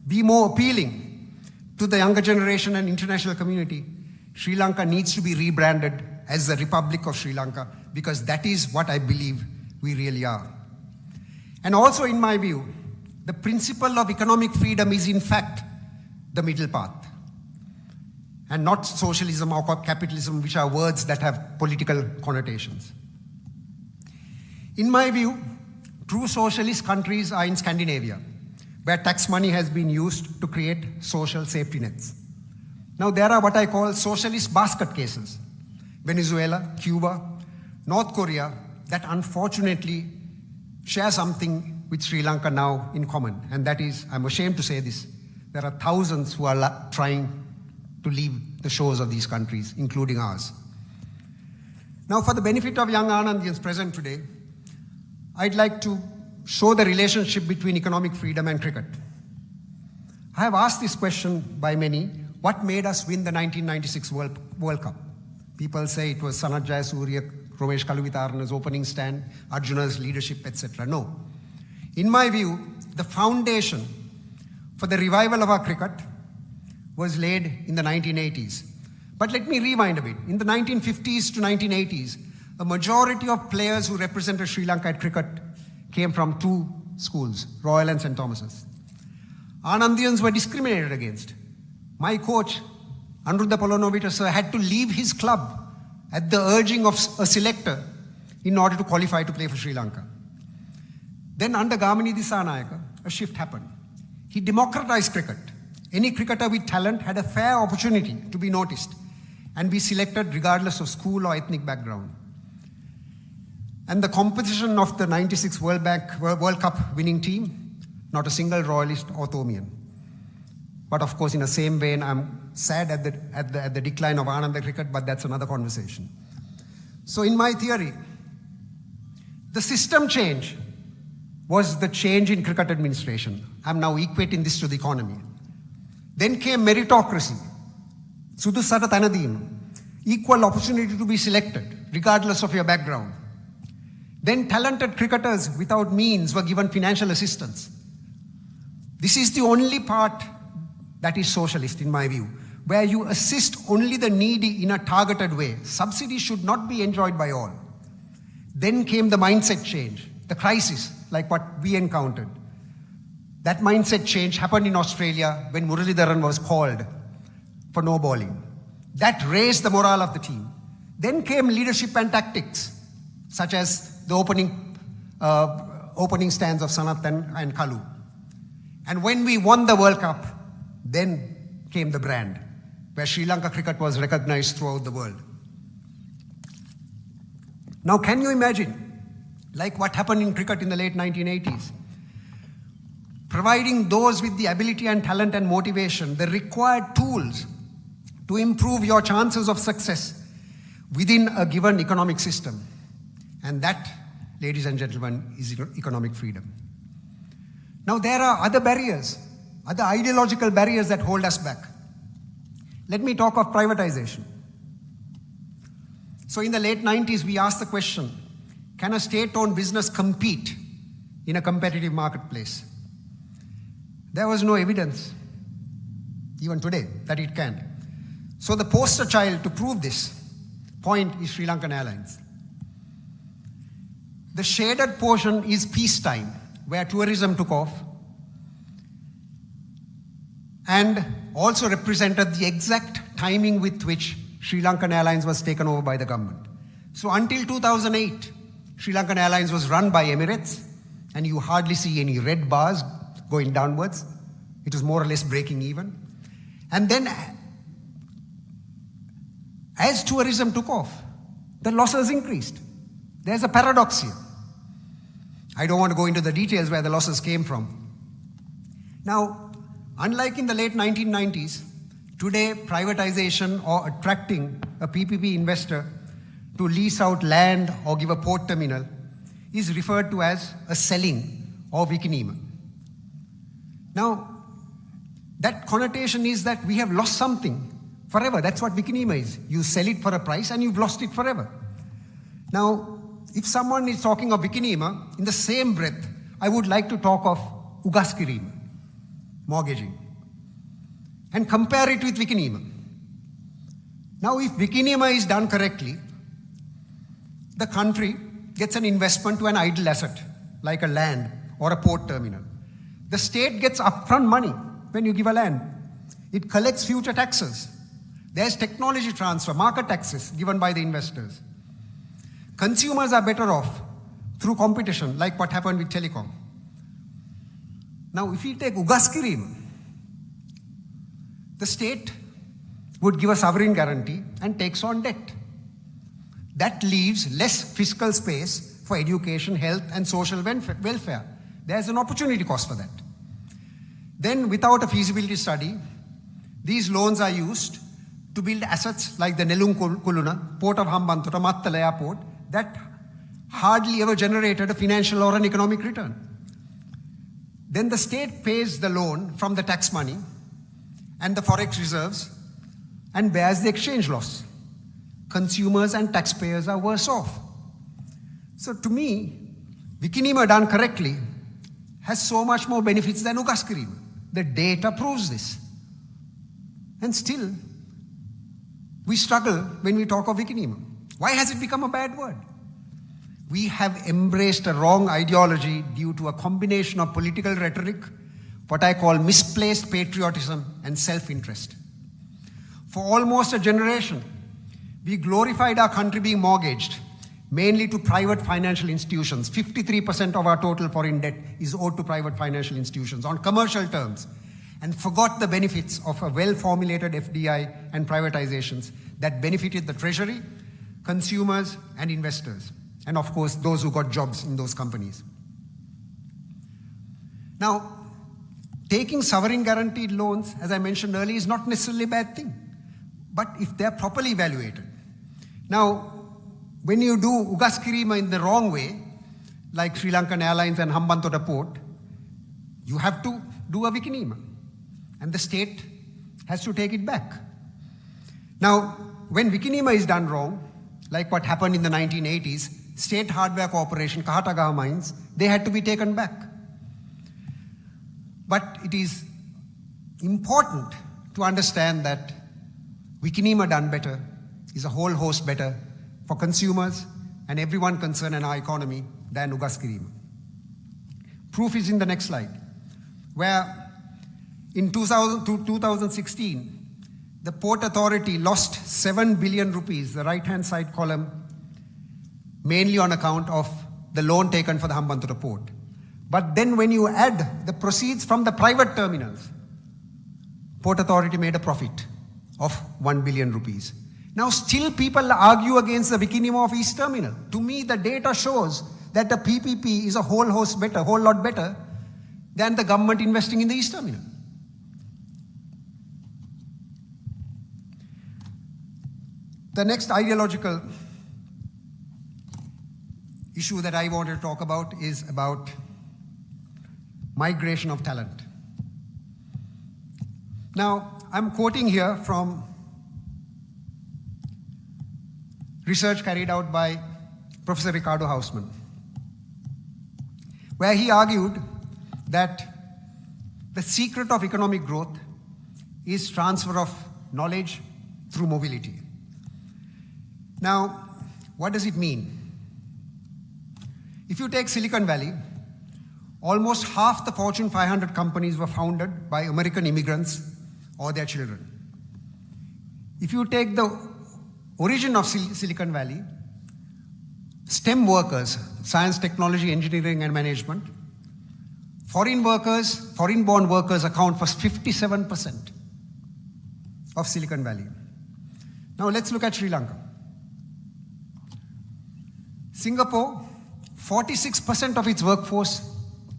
be more appealing to the younger generation and international community, Sri Lanka needs to be rebranded as the Republic of Sri Lanka, because that is what I believe we really are. And also, in my view, the principle of economic freedom is in fact the middle path, and not socialism or capitalism, which are words that have political connotations. In my view, true socialist countries are in Scandinavia, where tax money has been used to create social safety nets. Now, there are what I call socialist basket cases: Venezuela, Cuba, North Korea, that unfortunately share something with Sri Lanka now in common. And that is, I'm ashamed to say this, there are thousands who are trying to leave the shores of these countries, including ours. Now, for the benefit of young Anandians present today, I'd like to show the relationship between economic freedom and cricket. I have asked this question by many: what made us win the 1996 World Cup? People say it was Sanath Jayasuriya, Romesh Kaluvitarana's opening stand, Arjuna's leadership, etc. No. In my view, the foundation for the revival of our cricket was laid in the 1980s. But let me rewind a bit. In the 1950s to 1980s, a majority of players who represented Sri Lanka at cricket came from two schools, Royal and St. Thomas's. Anandians were discriminated against. My coach, Anuruddha Polonovita sir, had to leave his club at the urging of a selector in order to qualify to play for Sri Lanka. Then under Gamini Disanayaka, a shift happened. He democratized cricket. Any cricketer with talent had a fair opportunity to be noticed and be selected regardless of school or ethnic background. And the composition of the 96 World Cup winning team, not a single royalist or Thomian. But of course, in the same vein, I'm sad at the decline of Ananda cricket, but that's another conversation. So in my theory, the system change was the change in cricket administration. I'm now equating this to the economy. Then came meritocracy, Sudusara Tanadin, equal opportunity to be selected, regardless of your background. Then talented cricketers without means were given financial assistance. This is the only part that is socialist in my view, where you assist only the needy in a targeted way. Subsidies should not be enjoyed by all. Then came the mindset change, the crisis, like what we encountered. That mindset change happened in Australia when Muralidharan was called for no bowling. That raised the morale of the team. Then came leadership and tactics, such as the opening stands of Sanath and Kalu. And when we won the World Cup, then came the brand, where Sri Lanka cricket was recognized throughout the world. Now, can you imagine, like what happened in cricket in the late 1980s? Providing those with the ability and talent and motivation, the required tools to improve your chances of success within a given economic system. And that, ladies and gentlemen, is economic freedom. Now, there are other barriers, are the ideological barriers that hold us back. Let me talk of privatization. So in the late 90s, we asked the question, can a state-owned business compete in a competitive marketplace? There was no evidence, even today, that it can. So the poster child to prove this point is Sri Lankan Airlines. The shaded portion is peacetime, where tourism took off, and also represented the exact timing with which Sri Lankan Airlines was taken over by the government. So until 2008, Sri Lankan Airlines was run by Emirates, and you hardly see any red bars going downwards. It was more or less breaking even. And then, as tourism took off, the losses increased. There's a paradox here. I don't want to go into the details where the losses came from. Now, unlike in the late 1990s, today privatization or attracting a PPP investor to lease out land or give a port terminal is referred to as a selling or vikinima. Now, that connotation is that we have lost something forever. That's what vikinima is. You sell it for a price and you've lost it forever. Now, if someone is talking of vikinima, in the same breath, I would like to talk of ugaskirima, mortgaging, and compare it with vikinima. Now, if vikinima is done correctly, the country gets an investment to an idle asset, like a land or a port terminal. The state gets upfront money when you give a land. It collects future taxes. There's technology transfer, market access given by the investors. Consumers are better off through competition, like what happened with telecom. Now, if we take ugaskirima, the state would give a sovereign guarantee and takes on debt. That leaves less fiscal space for education, health, and social welfare. There's an opportunity cost for that. Then, without a feasibility study, these loans are used to build assets like the Nelum Kuluna, Port of Hambantota, Mattala Airport, that hardly ever generated a financial or an economic return. Then the state pays the loan from the tax money and the forex reserves and bears the exchange loss. Consumers and taxpayers are worse off. So to me, vikinima done correctly has so much more benefits than ugaskirima. The data proves this. And still, we struggle when we talk of vikinima. Why has it become a bad word? We have embraced a wrong ideology due to a combination of political rhetoric, what I call misplaced patriotism and self-interest. For almost a generation, we glorified our country being mortgaged, mainly to private financial institutions. 53% of our total foreign debt is owed to private financial institutions on commercial terms, and forgot the benefits of a well-formulated FDI and privatizations that benefited the treasury, consumers, and investors, and of course, those who got jobs in those companies. Now, taking sovereign guaranteed loans, as I mentioned earlier, is not necessarily a bad thing, but if they're properly evaluated. Now, when you do ugaskirima in the wrong way, like Sri Lankan Airlines and Hambantota Port, you have to do a vikinima, and the state has to take it back. Now, when vikinima is done wrong, like what happened in the 1980s, State Hardware Corporation, Kahatagaha mines, they had to be taken back. But it is important to understand that vikinima done better is a whole host better for consumers and everyone concerned in our economy than ugaskirima. Proof is in the next slide, where in 2016, the Port Authority lost 7 billion rupees, the right-hand side column, mainly on account of the loan taken for the Hambantota Port. But then when you add the proceeds from the private terminals, Port Authority made a profit of 1 billion rupees. Now still people argue against the vikinima of East Terminal. To me, the data shows that the PPP is a whole lot better than the government investing in the East Terminal. The next ideological issue that I want to talk about is about migration of talent. Now, I'm quoting here from research carried out by Professor Ricardo Hausmann, where he argued that the secret of economic growth is transfer of knowledge through mobility. Now, what does it mean? If you take Silicon Valley, almost half the Fortune 500 companies were founded by American immigrants or their children. If you take the origin of Silicon Valley, STEM workers, science, technology, engineering, and management, foreign-born workers account for 57% of Silicon Valley. Now let's look at Sri Lanka. Singapore, 46% of its workforce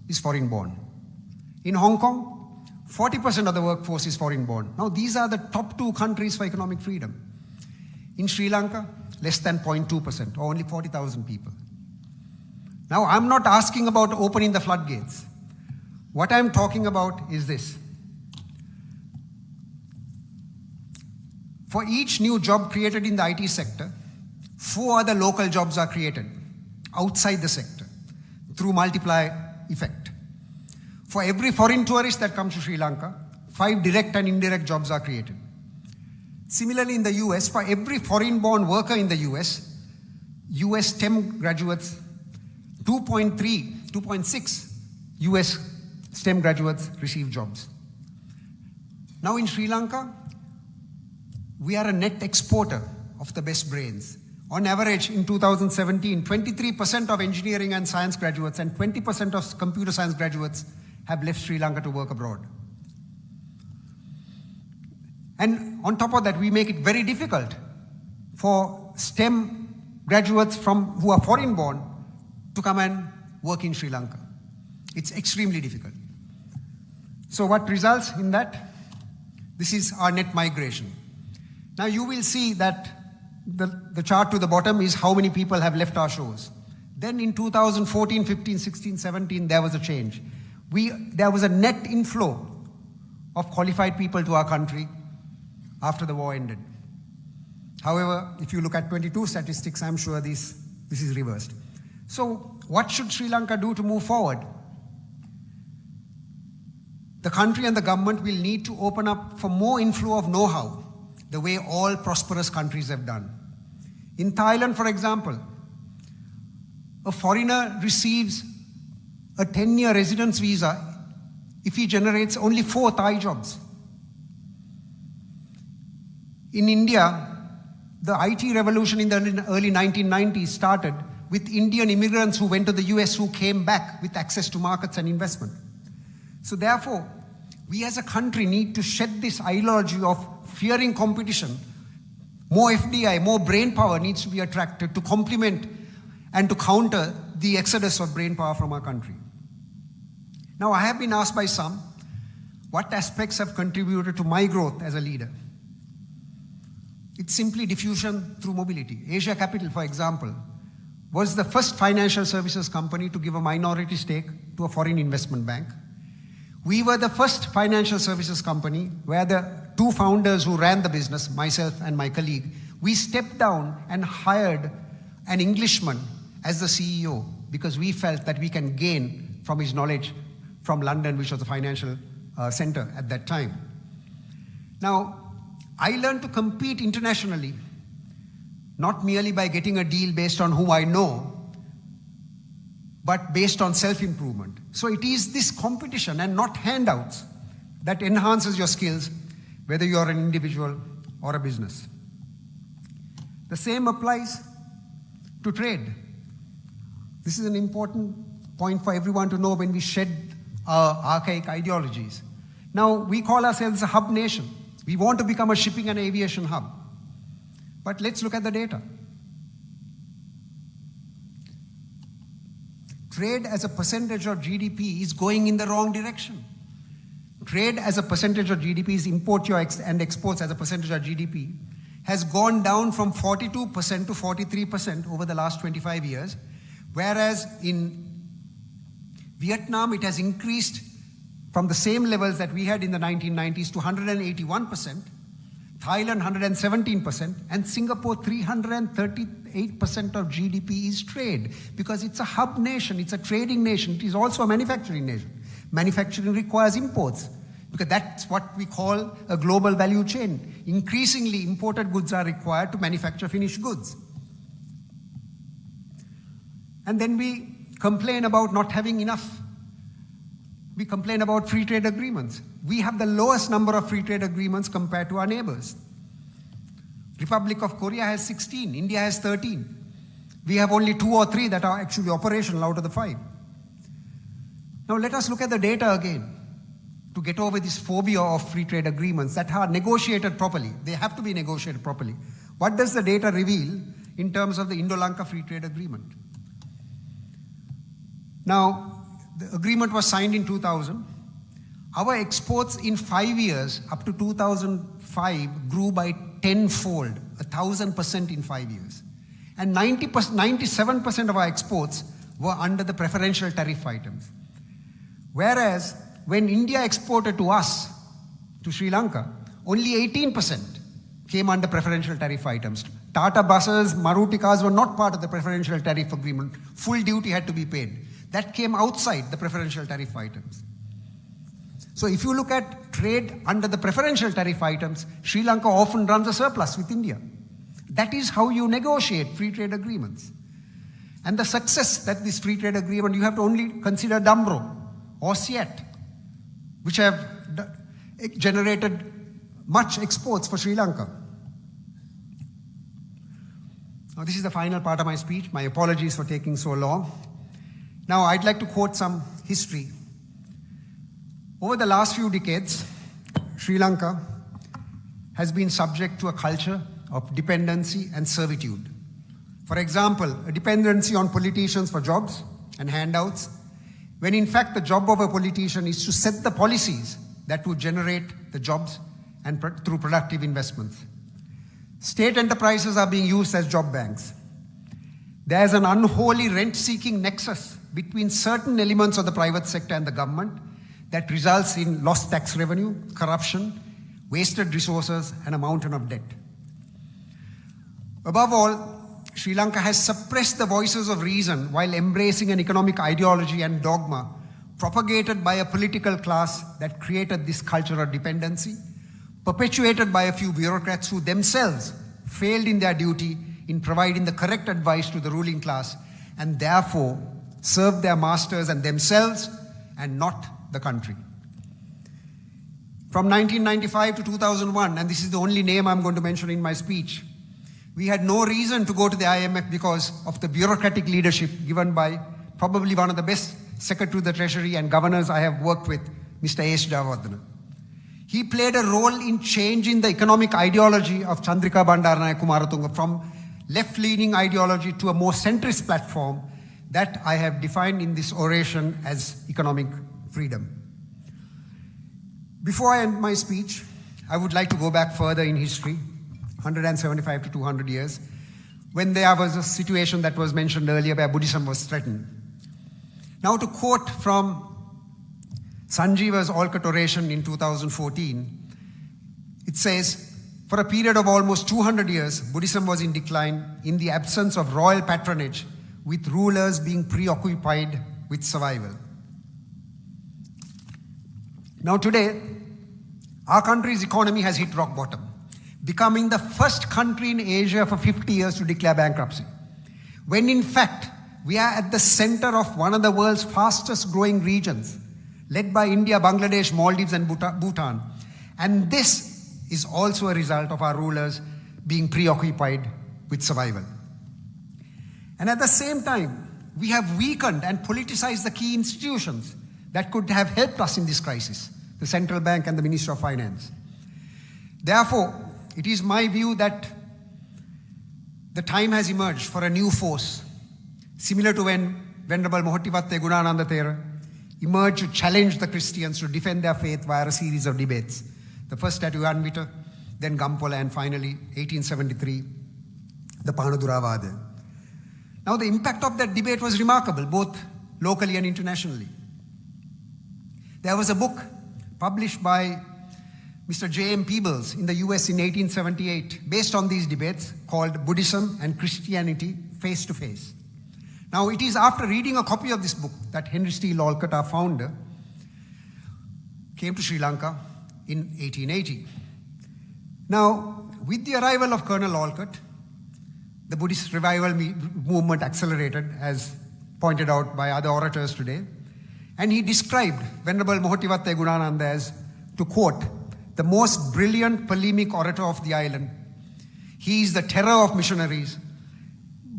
is foreign-born. In Hong Kong, 40% of the workforce is foreign-born. Now these are the top 2 countries for economic freedom. In Sri Lanka, less than 0.2%, or only 40,000 people. Now I'm not asking about opening the floodgates. What I'm talking about is this. For each new job created in the IT sector, 4 other local jobs are created outside the sector through multiply effect. For every foreign tourist that comes to Sri Lanka, 5 direct and indirect jobs are created. Similarly, in the US, for every foreign-born worker in the US STEM graduates, 2.6 US STEM graduates receive jobs. Now in Sri Lanka, we are a net exporter of the best brains. On average, in 2017, 23% of engineering and science graduates and 20% of computer science graduates have left Sri Lanka to work abroad. And on top of that, we make it very difficult for STEM graduates who are foreign-born to come and work in Sri Lanka. It's extremely difficult. So what results in that? This is our net migration. Now you will see that the chart to the bottom is how many people have left our shores. Then in 2014, 15, 16, 17, there was a change. There was a net inflow of qualified people to our country after the war ended. However, if you look at 22 statistics, I'm sure this is reversed. So what should Sri Lanka do to move forward? The country and the government will need to open up for more inflow of know-how, the way all prosperous countries have done. In Thailand, for example, a foreigner receives a 10-year residence visa if he generates only 4 Thai jobs. In India, the IT revolution in the early 1990s started with Indian immigrants who went to the US who came back with access to markets and investment. So therefore, we as a country need to shed this ideology of fearing competition. More FDI, more brain power needs to be attracted to complement and to counter the exodus of brain power from our country. Now, I have been asked by some, what aspects have contributed to my growth as a leader? It's simply diffusion through mobility. Asia Capital, for example, was the first financial services company to give a minority stake to a foreign investment bank. We were the first financial services company where the 2 founders who ran the business, myself and my colleague, we stepped down and hired an Englishman as the CEO because we felt that we can gain from his knowledge from London, which was the financial center at that time. Now, I learned to compete internationally, not merely by getting a deal based on who I know, but based on self-improvement. So it is this competition and not handouts that enhances your skills, whether you are an individual or a business. The same applies to trade. This is an important point for everyone to know when we shed our archaic ideologies. Now, we call ourselves a hub nation. We want to become a shipping and aviation hub. But let's look at the data. Trade as a percentage of GDP is going in the wrong direction. Trade as a percentage of GDP is and exports as a percentage of GDP has gone down from 42% to 43% over the last 25 years, whereas in Vietnam it has increased from the same levels that we had in the 1990s to 181%, Thailand 117%, and Singapore 338% of GDP is trade, because it's a hub nation, it's a trading nation, it is also a manufacturing nation. Manufacturing requires imports, because that's what we call a global value chain. Increasingly, imported goods are required to manufacture finished goods. And then we complain about not having enough. We complain about free trade agreements. We have the lowest number of free trade agreements compared to our neighbors. Republic of Korea has 16, India has 13. We have only 2 or 3 that are actually operational out of the 5. Now let us look at the data again to get over this phobia of free trade agreements that are negotiated properly. They have to be negotiated properly. What does the data reveal in terms of the Indo-Lanka Free Trade Agreement? Now, the agreement was signed in 2000. Our exports in 5 years, up to 2005, grew by tenfold, 1,000% in 5 years. And 97% of our exports were under the preferential tariff items. Whereas, when India exported to us, to Sri Lanka, only 18% came under preferential tariff items. Tata buses, Maruti cars were not part of the preferential tariff agreement. Full duty had to be paid. That came outside the preferential tariff items. So if you look at trade under the preferential tariff items, Sri Lanka often runs a surplus with India. That is how you negotiate free trade agreements. And the success that this free trade agreement, you have to only consider Damro or Siet, which have generated much exports for Sri Lanka. Now this is the final part of my speech. My apologies for taking so long. Now, I'd like to quote some history. Over the last few decades, Sri Lanka has been subject to a culture of dependency and servitude. For example, a dependency on politicians for jobs and handouts, when in fact the job of a politician is to set the policies that would generate the jobs and through productive investments. State enterprises are being used as job banks. There's an unholy rent-seeking nexus between certain elements of the private sector and the government that results in lost tax revenue, corruption, wasted resources, and a mountain of debt. Above all, Sri Lanka has suppressed the voices of reason while embracing an economic ideology and dogma propagated by a political class that created this culture of dependency, perpetuated by a few bureaucrats who themselves failed in their duty in providing the correct advice to the ruling class and therefore served their masters and themselves and not the country. From 1995 to 2001, and this is the only name I'm going to mention in my speech, we had no reason to go to the IMF because of the bureaucratic leadership given by probably one of the best Secretary of the Treasury and governors I have worked with, Mr. S. Jayawardena. He played a role in changing the economic ideology of Chandrika Bandaranaike Kumaratunga from left-leaning ideology to a more centrist platform that I have defined in this oration as economic freedom. Before I end my speech, I would like to go back further in history, 175 to 200 years, when there was a situation that was mentioned earlier where Buddhism was threatened. Now to quote from Sanjeeva's Olcott Oration in 2014, it says, for a period of almost 200 years, Buddhism was in decline in the absence of royal patronage, with rulers being preoccupied with survival. Now today, our country's economy has hit rock bottom, becoming the first country in Asia for 50 years to declare bankruptcy, when in fact, we are at the center of one of the world's fastest growing regions, led by India, Bangladesh, Maldives, and Bhutan. And this is also a result of our rulers being preoccupied with survival. And at the same time, we have weakened and politicized the key institutions that could have helped us in this crisis, the central bank and the Ministry of Finance. Therefore, it is my view that the time has emerged for a new force, similar to when Venerable Mohotivatte Gunananda Thera emerged to challenge the Christians to defend their faith via a series of debates. The first at Uyanvita, then Gampola, and finally, 1873, the Panaduravada. Now, the impact of that debate was remarkable, both locally and internationally. There was a book published by Mr. J.M. Peebles in the US in 1878 based on these debates called Buddhism and Christianity Face to Face. Now, it is after reading a copy of this book that Henry Steel Olcott, our founder, came to Sri Lanka in 1880. Now, with the arrival of Colonel Olcott, the Buddhist revival movement accelerated, as pointed out by other orators today, and he described Venerable Mohotivattaya Gunananda as, to quote, the most brilliant polemic orator of the island. He is the terror of missionaries,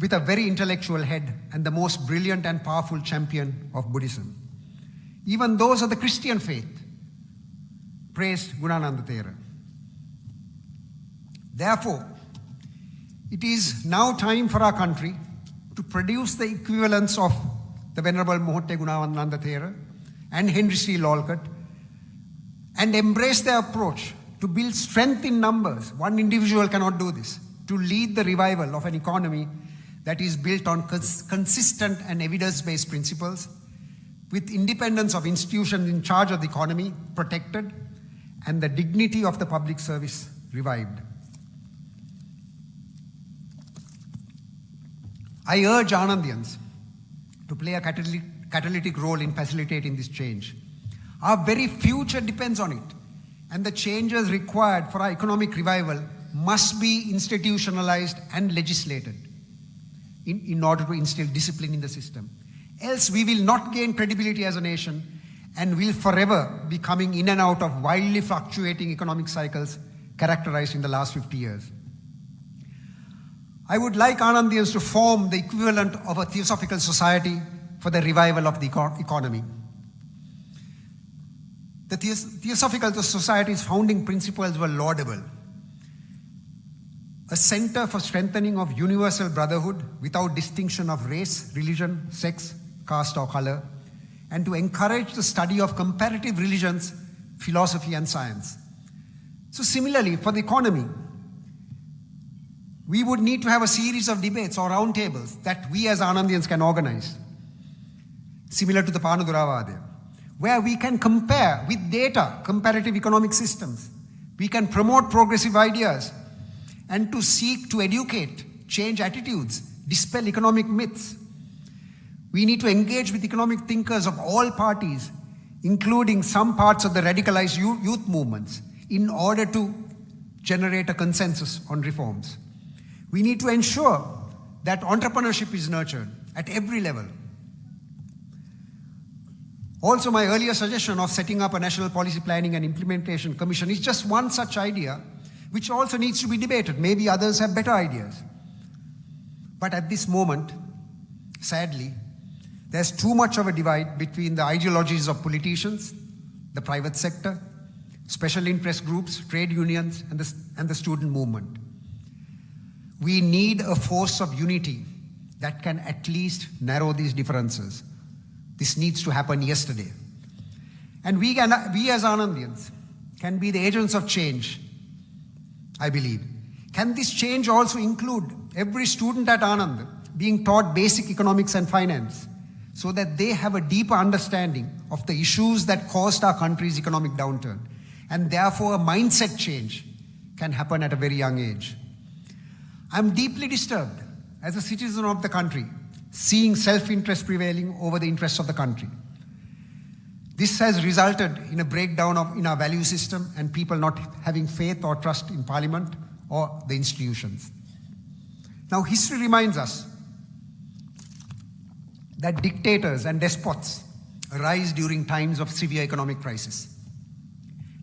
with a very intellectual head and the most brilliant and powerful champion of Buddhism. Even those of the Christian faith praised Gunananda Thera. Therefore, it is now time for our country to produce the equivalents of the Venerable Mohote Gunananda Thera and Henry Steel Olcott and embrace their approach to build strength in numbers. One individual cannot do this. To lead the revival of an economy that is built on consistent and evidence-based principles, with independence of institutions in charge of the economy protected, and the dignity of the public service revived. I urge Anandians to play a catalytic role in facilitating this change. Our very future depends on it, and the changes required for our economic revival must be institutionalized and legislated in order to instill discipline in the system. Else we will not gain credibility as a nation and will forever be coming in and out of wildly fluctuating economic cycles characterized in the last 50 years. I would like Anandians to form the equivalent of a Theosophical Society for the revival of the economy. The Theosophical Society's founding principles were laudable. A center for strengthening of universal brotherhood without distinction of race, religion, sex, caste or color, and to encourage the study of comparative religions, philosophy and science. So similarly, for the economy, we would need to have a series of debates or roundtables that we as Anandians can organize, similar to the Panuduravada, where we can compare with data comparative economic systems. We can promote progressive ideas and to seek to educate, change attitudes, dispel economic myths. We need to engage with economic thinkers of all parties, including some parts of the radicalized youth movements, in order to generate a consensus on reforms. We need to ensure that entrepreneurship is nurtured at every level. Also, my earlier suggestion of setting up a National Policy Planning and Implementation Commission is just one such idea, which also needs to be debated. Maybe others have better ideas. But at this moment, sadly, there's too much of a divide between the ideologies of politicians, the private sector, special interest groups, trade unions, and the student movement. We need a force of unity that can at least narrow these differences. This needs to happen yesterday. And we as Anandians can be the agents of change, I believe. Can this change also include every student at Ananda being taught basic economics and finance so that they have a deeper understanding of the issues that caused our country's economic downturn, and therefore a mindset change can happen at a very young age. I'm deeply disturbed as a citizen of the country, seeing self-interest prevailing over the interests of the country. This has resulted in a breakdown in our value system and people not having faith or trust in Parliament or the institutions. Now, history reminds us that dictators and despots arise during times of severe economic crisis.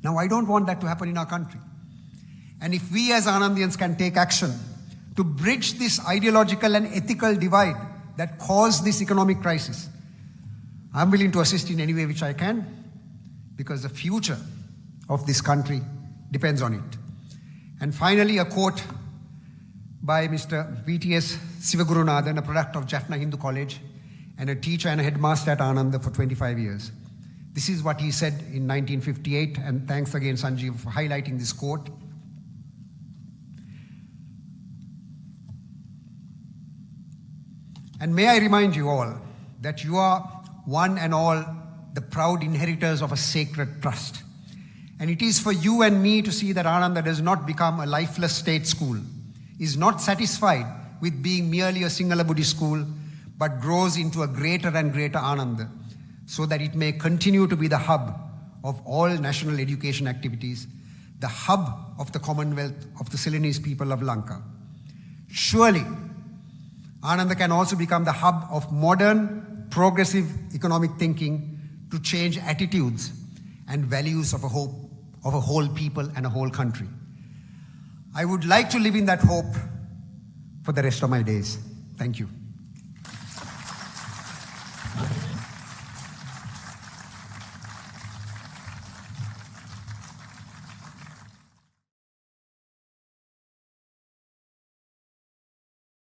Now, I don't want that to happen in our country. And if we as Anandians can take action to bridge this ideological and ethical divide that caused this economic crisis, I'm willing to assist in any way which I can, because the future of this country depends on it. And finally, a quote by Mr. VTS Sivagurunathan, a product of Jaffna Hindu College and a teacher and a headmaster at Ananda for 25 years. This is what he said in 1958, and thanks again, Sanjeev, for highlighting this quote. And may I remind you all that you are one and all the proud inheritors of a sacred trust. And it is for you and me to see that Ananda does not become a lifeless state school, is not satisfied with being merely a Sinhala Buddhist school, but grows into a greater and greater Ananda, so that it may continue to be the hub of all national education activities, the hub of the Commonwealth of the Ceylonese people of Lanka. Surely, Ananda can also become the hub of modern, progressive economic thinking to change attitudes and values of a whole people and a whole country. I would like to live in that hope for the rest of my days. Thank you.